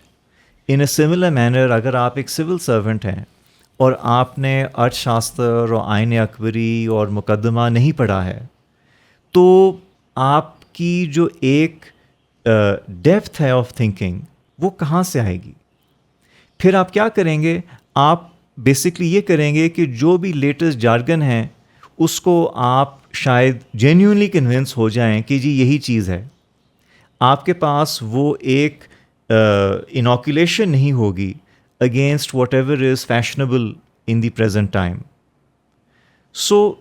In a similar manner اگر آپ ایک سول سرونٹ ہیں اور آپ نے ارتھ شاستر اور آئین اکبری اور مقدمہ نہیں پڑھا ہے, تو آپ کی جو ایک ڈیپتھ ہے آف تھنکنگ وہ کہاں سے آئے گی؟ پھر آپ کیا کریں گے؟ آپ بیسکلی یہ کریں گے کہ جو بھی لیٹسٹ جارگن ہیں اس کو آپ شاید جینیونلی کنونس ہو جائیں کہ جی یہی چیز ہے. آپ کے پاس وہ ایک انوکولیشن نہیں ہوگی against what ever is fashionable in the present time. So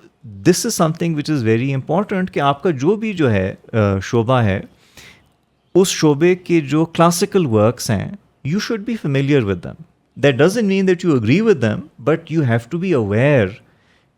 this is some thing which is very important کہ آپ کا جو بھی جو ہے شعبہ ہے اس شعبے کے جو کلاسیکل ورکس ہیں you should be familiar with them. That doesn't mean that you agree with them, but you have to be aware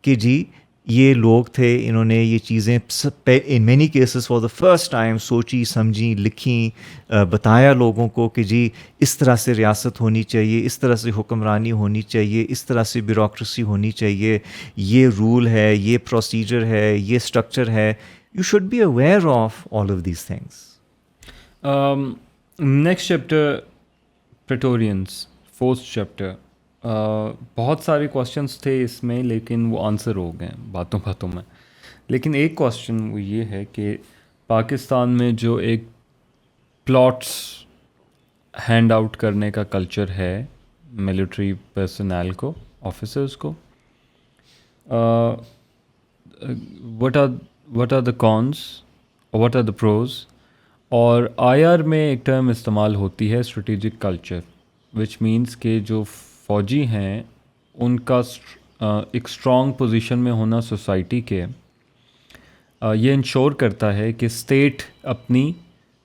کہ جی یہ لوگ تھے, انہوں نے یہ چیزیں in many cases for the first time سوچی سمجھی لکھیں, بتایا لوگوں کو کہ جی اس طرح سے ریاست ہونی چاہیے, اس طرح سے حکمرانی ہونی چاہیے, اس طرح سے بیوروکریسی ہونی چاہیے, یہ رول ہے, یہ پروسیجر ہے, یہ اسٹرکچر ہے. You should be aware of all of these things. Next chapter praetorians, fourth chapter. بہت سارے کوشچنس تھے اس میں لیکن وہ آنسر ہو گئے باتوں باتوں میں. لیکن ایک کوشچن وہ یہ ہے کہ پاکستان میں جو ایک پلاٹس ہینڈ آؤٹ کرنے کا کلچر ہے ملٹری پرسنل کو, آفیسرس کو, what are the cons, what are the pros. اور آئی آر میں ایک ٹرم استعمال ہوتی ہے اسٹریٹجک کلچر, وچ مینس کہ جو فوجی ہیں ان کا ایک اسٹرانگ پوزیشن میں ہونا سوسائٹی کے یہ انشور کرتا ہے کہ اسٹیٹ اپنی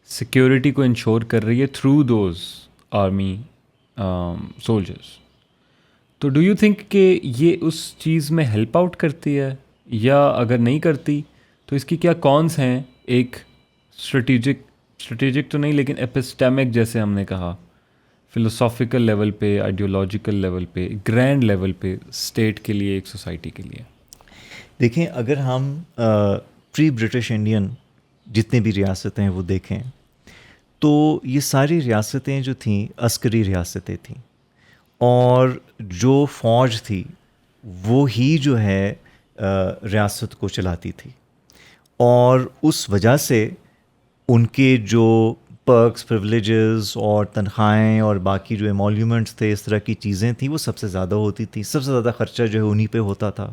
سیکیورٹی کو انشور کر رہی ہے تھرو دوز آرمی سولجرس. تو ڈو یو تھنک کہ یہ اس چیز میں ہیلپ آؤٹ کرتی ہے, یا اگر نہیں کرتی تو اس کی کیا کونس ہیں ایک اسٹریٹجک تو نہیں لیکن ایپسٹیمک, جیسے ہم نے کہا, فلوسافیکل لیول پہ, آئیڈیولوجیکل لیول پہ, گرینڈ لیول پہ اسٹیٹ کے لیے, ایک سوسائٹی کے لیے. دیکھیں اگر ہم پری برٹش انڈین جتنے بھی ریاستیں ہیں وہ دیکھیں تو یہ ساری ریاستیں جو تھیں عسکری ریاستیں تھیں, اور جو فوج تھی وہ ہی جو ہے ریاست کو چلاتی تھی, اور اس وجہ سے ان کے جو پرکس, پریولیجز اور تنخواہیں اور باقی جو ایمولومنٹس تھے, اس طرح کی چیزیں تھیں, وہ سب سے زیادہ ہوتی تھیں. سب سے زیادہ خرچہ جو ہے انہی پہ ہوتا تھا.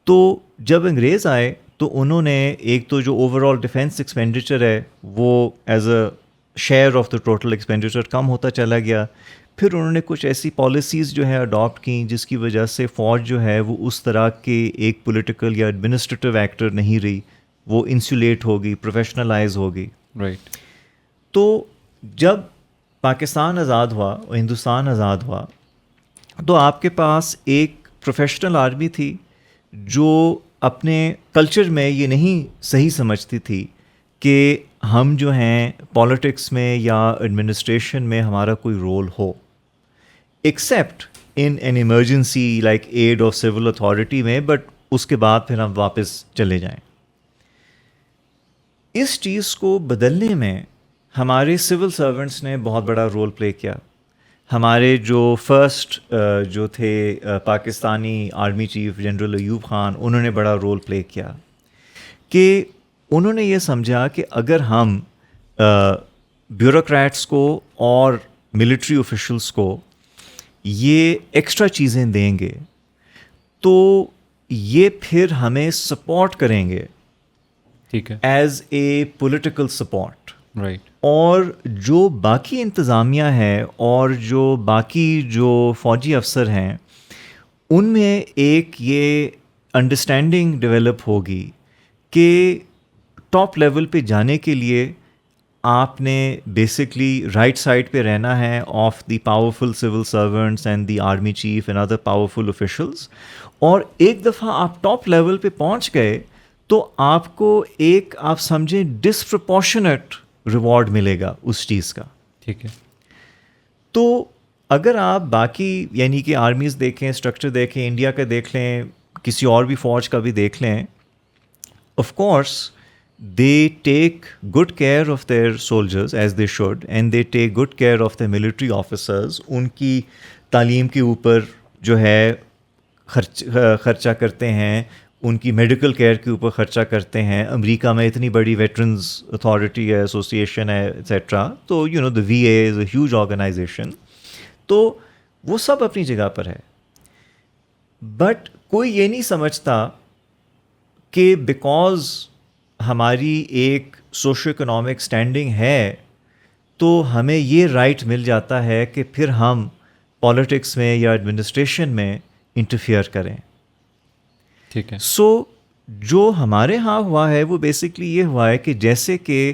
تو جب انگریز آئے تو انہوں نے ایک تو جو اوور آل ڈیفینس ایکسپینڈیچر ہے وہ as a share of the total expenditure کم ہوتا چلا گیا. پھر انہوں نے کچھ ایسی پالیسیز جو ہے اڈاپٹ کیں جس کی وجہ سے فوج جو ہے وہ اس طرح کے ایک پولیٹیکل یا ایڈمنسٹریٹو ایکٹر نہیں رہی, وہ انسولیٹ ہوگی, پروفیشنلائز ہوگی. رائٹ. تو جب پاکستان آزاد ہوا, ہندوستان آزاد ہوا, تو آپ کے پاس ایک پروفیشنل آرمی تھی جو اپنے کلچر میں یہ نہیں صحیح سمجھتی تھی کہ ہم جو ہیں پالیٹکس میں یا ایڈمنسٹریشن میں ہمارا کوئی رول ہو, except in an emergency like aid of civil authority میں, بٹ اس کے بعد پھر ہم واپس چلے جائیں. اس چیز کو بدلنے میں ہمارے سول سرونٹس نے بہت بڑا رول پلے کیا. ہمارے جو فرسٹ جو تھے Pakistani army chief general Ayub Khan, انہوں نے بڑا رول پلے کیا کہ انہوں نے یہ سمجھا کہ اگر ہم بیوروکریٹس کو اور ملٹری آفیشلس کو یہ ایکسٹرا چیزیں دیں گے تو یہ پھر ہمیں سپورٹ کریں گے, ٹھیک ہے, as a political support. Right. اور جو باقی انتظامیہ ہے اور جو باقی جو فوجی افسر ہیں ان میں ایک یہ انڈرسٹینڈنگ ڈیولپ ہوگی کہ ٹاپ لیول پہ جانے کے لیے آپ نے بیسکلی رائٹ سائڈ پہ رہنا ہے of the powerful civil servants and the army chief and other powerful officials. اور ایک دفعہ آپ ٹاپ لیول پہ پہنچ گئے تو آپ کو ایک آپ سمجھیں ڈسپرپورشنیٹ ریوارڈ ملے گا اس چیز کا. ٹھیک ہے. تو اگر آپ باقی یعنی کہ آرمیز دیکھیں, اسٹرکچر دیکھیں, انڈیا کا دیکھ لیں, کسی اور بھی فوج کا بھی دیکھ لیں, of course they take good care of their soldiers as they should, and they take good care of their military officers. ان کی تعلیم کے اوپر جو ہے خرچہ کرتے ہیں, ان کی میڈیکل کیئر کے اوپر خرچہ کرتے ہیں. امریکہ میں اتنی بڑی ویٹرنز اتھارٹی ہے, ایسوسیشن ہے, ایٹسیٹرا. تو you know the V A is a huge organization. تو وہ سب اپنی جگہ پر ہے, بٹ کوئی یہ نہیں سمجھتا کہ بیکاز ہماری ایک سوشو اکنامک اسٹینڈنگ ہے تو ہمیں یہ رائٹ مل جاتا ہے کہ پھر ہم پالیٹکس میں یا ایڈمنسٹریشن میں انٹرفیئر کریں. ٹھیک ہے. سو جو ہمارے ہاں ہوا ہے وہ بیسکلی یہ ہوا ہے کہ جیسے کہ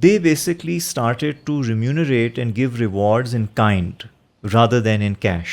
They basically started to remunerate and give rewards in kind rather than in cash.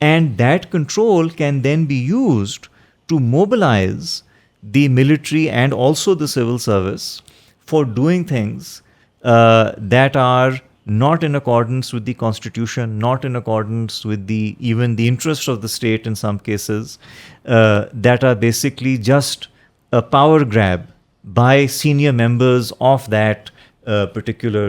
And that control can then be used to mobilize the military and also the civil service for doing things that are not in accordance with the constitution, not in accordance with even the interests of the state in some cases, that are basically just a power grab by senior members of that particular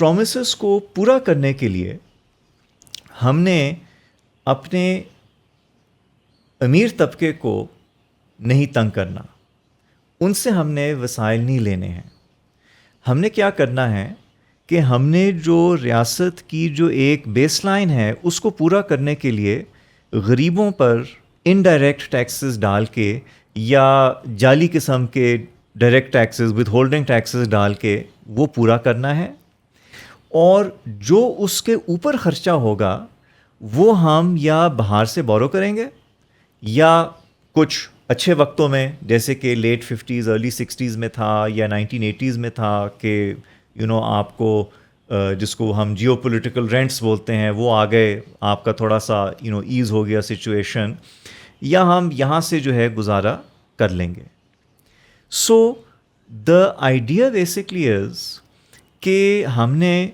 promises کو پورا کرنے کے لیے ہم نے اپنے امیر طبقے کو نہیں تنگ کرنا, ان سے ہم نے وسائل نہیں لینے ہیں. ہم نے کیا کرنا ہے کہ ہم نے جو ریاست کی جو ایک بیس لائن ہے اس کو پورا کرنے کے لیے غریبوں پر انڈائریکٹ ٹیکسز ڈال کے یا جعلی قسم کے direct taxes with holding taxes ڈال کے وہ پورا کرنا ہے, اور جو اس کے اوپر خرچہ ہوگا وہ ہم یا باہر سے بورو کریں گے یا کچھ اچھے وقتوں میں جیسے کہ لیٹ 50s ارلی 60s میں تھا یا 1980s میں تھا کہ آپ کو جس کو ہم جیو پولیٹیکل رینٹس بولتے ہیں وہ آ گئے, آپ کا تھوڑا سا ایز ہو گیا سچویشن, یا ہم یہاں سے جو ہے گزارا کر لیں گے. سو دا آئیڈیا بیسکلی از کہ ہم نے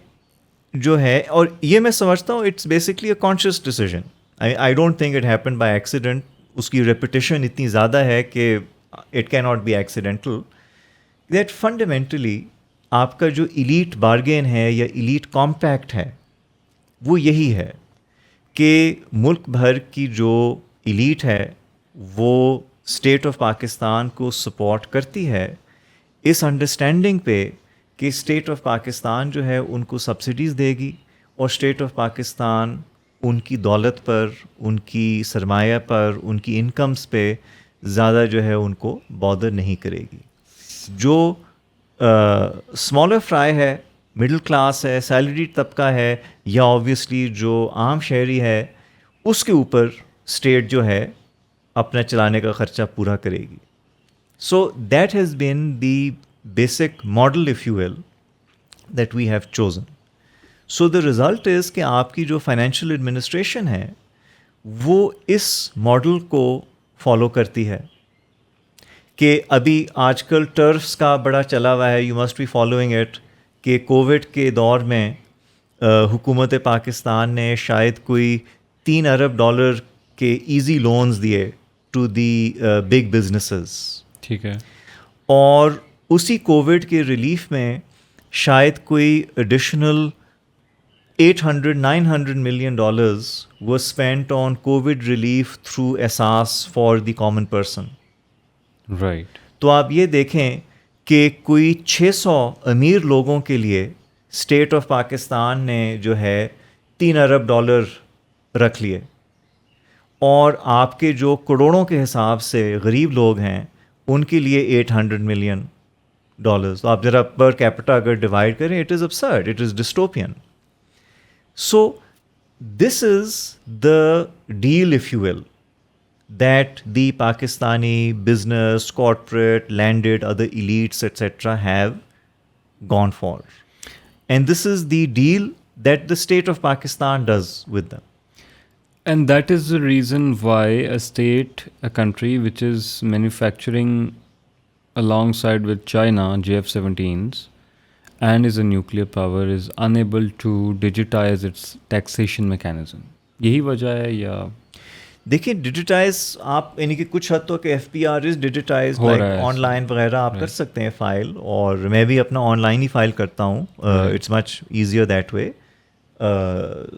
جو ہے, اور یہ میں سمجھتا ہوں it's basically a conscious decision, I don't think it happen by accident. اس کی ریپیٹیشن اتنی زیادہ ہے کہ it can not be accidental. That fundamentally آپ کا جو ایلیٹ بارگین ہے یا ایلیٹ کمپیکٹ ہے وہ یہی ہے کہ ملک بھر کی جو ایلیٹ ہے وہ اسٹیٹ آف پاکستان کو سپورٹ کرتی ہے اس انڈرسٹینڈنگ پہ کہ اسٹیٹ آف پاکستان جو ہے ان کو سبسڈیز دے گی اور اسٹیٹ آف پاکستان ان کی دولت پر, ان کی سرمایہ پر, ان کی انکمز پہ زیادہ جو ہے ان کو بادر نہیں کرے گی. جو اسمالر فرائی ہے, مڈل کلاس ہے, سیلریڈ طبقہ ہے, یا آبویسلی جو عام شہری ہے, اس کے اوپر اسٹیٹ جو ہے اپنا چلانے کا خرچہ پورا کرے گی. So that has been the basic model if you will that we have chosen. So the result is کہ آپ کی جو فائنینشیل ایڈمنسٹریشن ہے وہ اس ماڈل کو فالو کرتی ہے کہ ابھی آج کل ٹرفس کا بڑا چلا ہوا ہے, you must be following it, کہ کووڈ کے دور میں حکومت پاکستان نے شاید کوئی $3 ارب کے ایزی لونز دیے ٹو دی بگ بزنسز. ٹھیک ہے. اور اسی کووڈ کے ریلیف میں شاید کوئی additional $800-900 million was spent on COVID relief through احساس for the common person. Right. تو آپ یہ دیکھیں کہ کوئی 600 امیر لوگوں کے لیے اسٹیٹ آف پاکستان نے جو ہے $3 ارب رکھ لیے, اور آپ کے جو کروڑوں کے حساب سے غریب لوگ ہیں ان کے لیے $800 million. تو آپ ذرا پر کیپٹا اگر ڈیوائڈ کریں, it is absurd, it is dystopian. So this is the deal, if you will, that the Pakistani business, corporate, landed, other elites, etc. have gone for. And this is the deal that the state of Pakistan does with them. And that is the reason why a state, a country which is manufacturing alongside with China, JF-17s, and is a nuclear power, is unable to digitize its taxation mechanism. یہی وجہ ہے یا دیکھیں digitise آپ یعنی کہ کچھ حد تک F P R is digitize, like online وغیرہ آپ کر سکتے ہیں فائل, اور میں بھی اپنا آن لائن ہی فائل کرتا ہوں, it's much easier that way.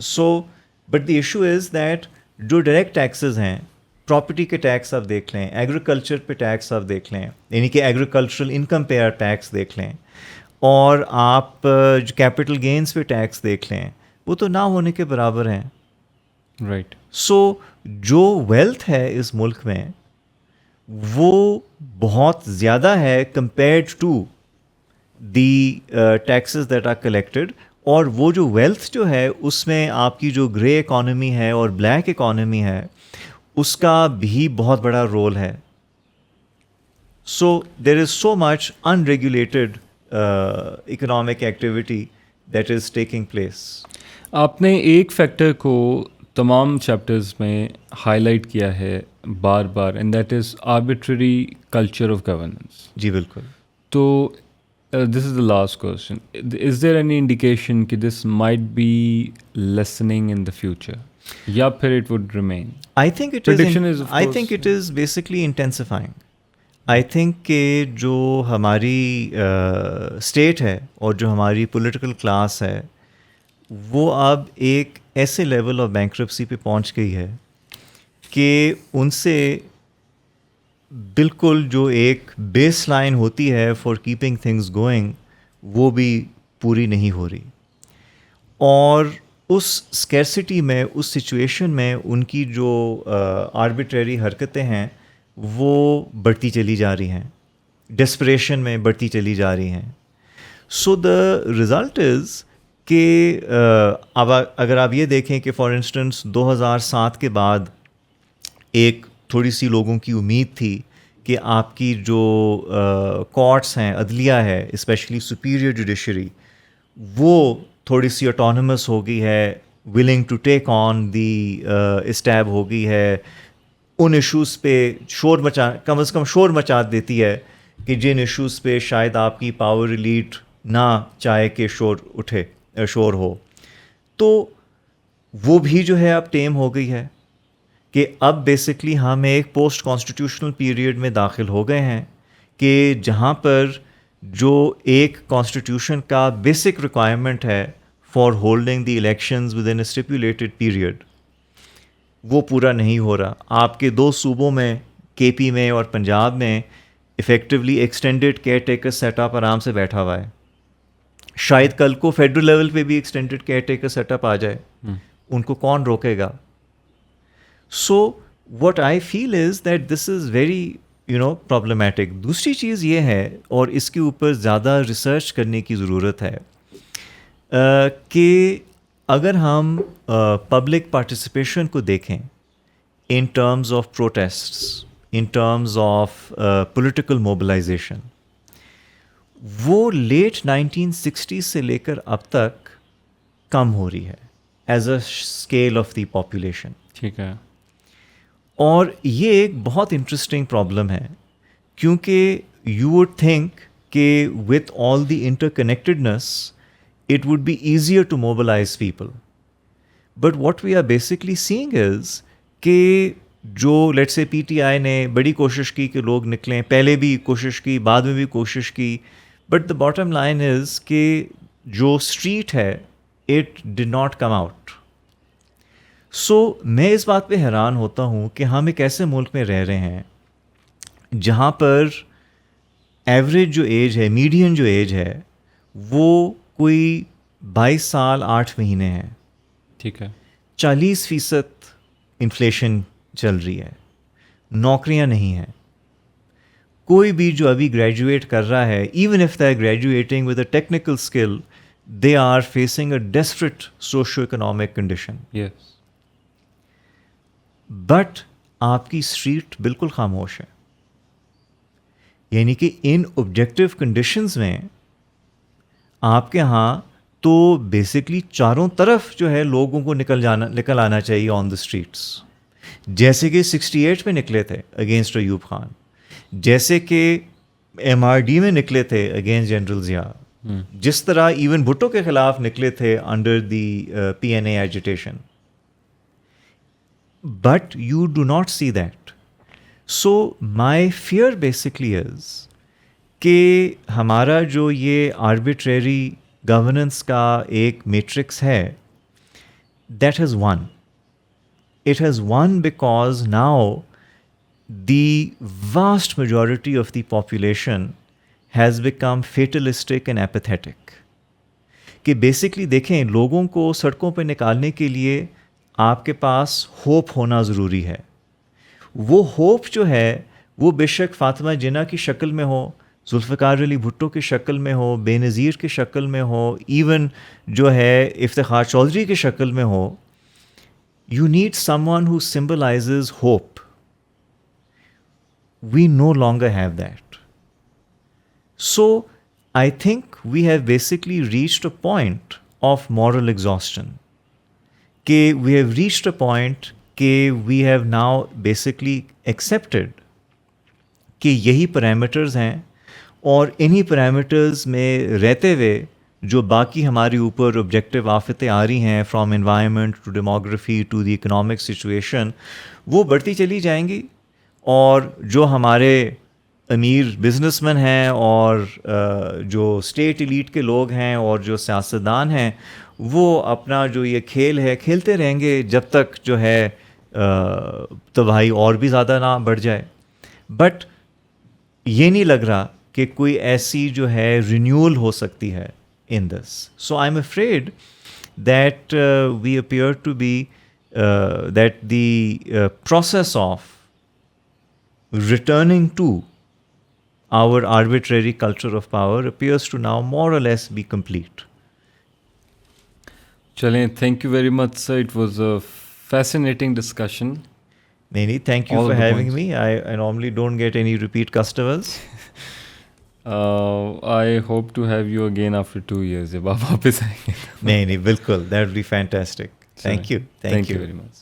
So but the issue is that جو ڈائریکٹ ٹیکسز ہیں, پراپرٹی کے ٹیکس آپ دیکھ لیں, ایگریکلچر پہ ٹیکس آپ دیکھ لیں, یعنی کہ ایگریکلچرل انکم پہ ٹیکس دیکھ لیں, اور آپ جو کیپٹل گینز پہ ٹیکس دیکھ لیں, وہ تو نہ ہونے کے برابر ہیں. رائٹ. سو جو ویلتھ ہے اس ملک میں وہ بہت زیادہ ہے compared to the taxes that are collected, اور وہ جو ویلتھ جو ہے اس میں آپ کی جو گرے اکانومی ہے اور بلیک اکانومی ہے اس کا بھی بہت بڑا رول ہے. سو دیر از سو مچ ان regulated economic activity that is taking place. آپ نے ایک فیکٹر کو تمام چیپٹرز میں ہائی لائٹ کیا ہے بار بار, and that is arbitrary culture of governance. جی بالکل. تو this is the last question, is there any indication کہ this might be lessening in the future, یا پھر it would remain? I think it is basically intensifying. I think کہ جو ہماری state ہے اور جو ہماری پولیٹیکل کلاس ہے وہ اب ایک ایسے لیول آف بینکرپسی پہ پہنچ گئی ہے کہ ان سے بالکل جو ایک بیس لائن ہوتی ہے فار کیپنگ تھنگس گوئنگ وہ بھی پوری نہیں ہو رہی، اور اس اسکیرسٹی میں، اس سچویشن میں ان کی جو آربیٹریری حرکتیں ہیں وہ بڑھتی چلی جا رہی ہیں، ڈسپریشن میں بڑھتی چلی جا رہی ہیں. سو دا رزلٹ از کہ اب اگر آپ یہ دیکھیں کہ فار انسٹنس 2007 کے بعد ایک تھوڑی سی لوگوں کی امید تھی کہ آپ کی جو کورٹس ہیں، عدلیہ ہے، اسپیشلی سپیریئر جوڈیشری، وہ تھوڑی سی اٹانومس ہو گئی ہے، ولنگ ٹو ٹیک آن دی اسٹیب ہو گئی ہے، ان ایشوز پہ کم از کم شور مچا دیتی ہے کہ جن ایشوز پہ شاید آپ کی پاور ایلیٹ نہ چاہے کہ شور ہو، تو وہ بھی جو ہے اب ٹیم ہو گئی ہے کہ اب بیسکلی ہم ایک پوسٹ کانسٹیٹیوشنل پیریڈ میں داخل ہو گئے ہیں کہ جہاں پر جو ایک کانسٹیٹیوشن کا بیسک ریکوائرمنٹ ہے for holding the elections with in a stipulated period وہ پورا نہیں ہو رہا. آپ کے دو صوبوں میں، کے پی میں اور پنجاب میں، effectively extended caretaker set up آرام سے بیٹھا ہوا ہے. شاید کل کو فیڈرل لیول پہ بھی extended caretaker set up آ جائے، ان کو کون روکے گا؟ So what I feel is that this is very problematic. دوسری چیز یہ ہے، اور اس کے اوپر زیادہ ریسرچ کرنے کی ضرورت ہے، کہ اگر ہم پبلک پارٹیسپیشن کو دیکھیں in terms of protests, in terms of political mobilisation, وہ لیٹ 1960 سے لے کر اب تک کم ہو رہی ہے as a scale of the population. ٹھیک ہے. اور یہ ایک بہت انٹرسٹنگ پرابلم ہے، کیونکہ یو وڈ تھنک کہ with all the interconnectedness it would be easier to mobilize people. But what we are basically seeing is کہ جو let's say P T I نے بڑی کوشش کی کہ لوگ نکلیں، پہلے بھی کوشش کی، بعد میں بھی کوشش کی، but the bottom line is کہ جو اسٹریٹ ہے it did not come out. So میں اس بات پہ حیران ہوتا ہوں کہ ہم ایک ایسے ملک میں رہ رہے ہیں جہاں پر ایوریج جو ایج ہے، میڈین جو ایج ہے، وہ کوئی 22 سال 8 مہینے ہے. ٹھیک ہے. 40% انفلیشن چل رہی ہے، نوکریاں نہیں ہیں. کوئی بھی جو ابھی گریجویٹ کر رہا ہے، even if they are graduating with a technical skill, they are facing a desperate socio economic condition. Yes. But آپ کی اسٹریٹ بالکل خاموش ہے. یعنی کہ ان آبجیکٹیو کنڈیشنز میں آپ کے ہاں تو بیسکلی چاروں طرف جو ہے لوگوں کو نکل آنا چاہیے آن دا اسٹریٹس، جیسے کہ 68 میں نکلے تھے اگینسٹ ایوب خان، جیسے کہ MRD میں نکلے تھے اگینسٹ جنرل ضیاء، جس طرح ایون بھٹو کے خلاف نکلے تھے under the PNA agitation. But you do not see that. So my fear basically is کہ ہمارا جو یہ آربیٹریری گورننس کا ایک میٹرکس ہے، that has won. It has won because now the vast majority of the population has become fatalistic and apathetic. کہ basically دیکھیں، لوگوں کو سڑکوں پہ نکالنے کے لیے آپ کے پاس ہوپ ہونا ضروری ہے. وہ ہوپ جو ہے وہ بے شک فاطمہ جناح کی شکل میں ہو، ذوالفقار علی بھٹو کی شکل میں ہو، بے نظیر کی شکل میں ہو، ایون جو ہے افتخار چودھری کی شکل میں ہو. You need someone who symbolises hope. We no longer have that. So I think we have basically reached a point of moral exhaustion, کہ we have reached a point کہ we have now basically accepted کہ یہی parameters ہیں، اور انہی parameters میں رہتے ہوئے جو باقی ہمارے اوپر آبجیکٹیو آفتیں آ رہی ہیں، from environment to demography to the economic situation, وہ بڑھتی چلی جائیں گی. اور جو ہمارے امیر بزنس مین ہیں اور جو اسٹیٹ ایلیٹ کے لوگ ہیں اور جو سیاستدان ہیں وہ اپنا جو یہ کھیل ہے کھیلتے رہیں گے جب تک جو ہے تباہی اور بھی زیادہ نہ بڑھ جائے. بٹ یہ نہیں لگ رہا کہ کوئی ایسی جو ہے رینیول ہو سکتی ہے in this. So I am afraid that we appear to be that the process of returning to our arbitrary culture of power appears to now more or less be complete. چلیں, thank you very much sir, it was a fascinating discussion. Naini, thank you All for the having points. me. I normally don't get any repeat customers. I hope to have you again after 2 years جب آپ واپس آئیں گے. Naini, bilkul, that would be fantastic. Thank you. Thank you very much.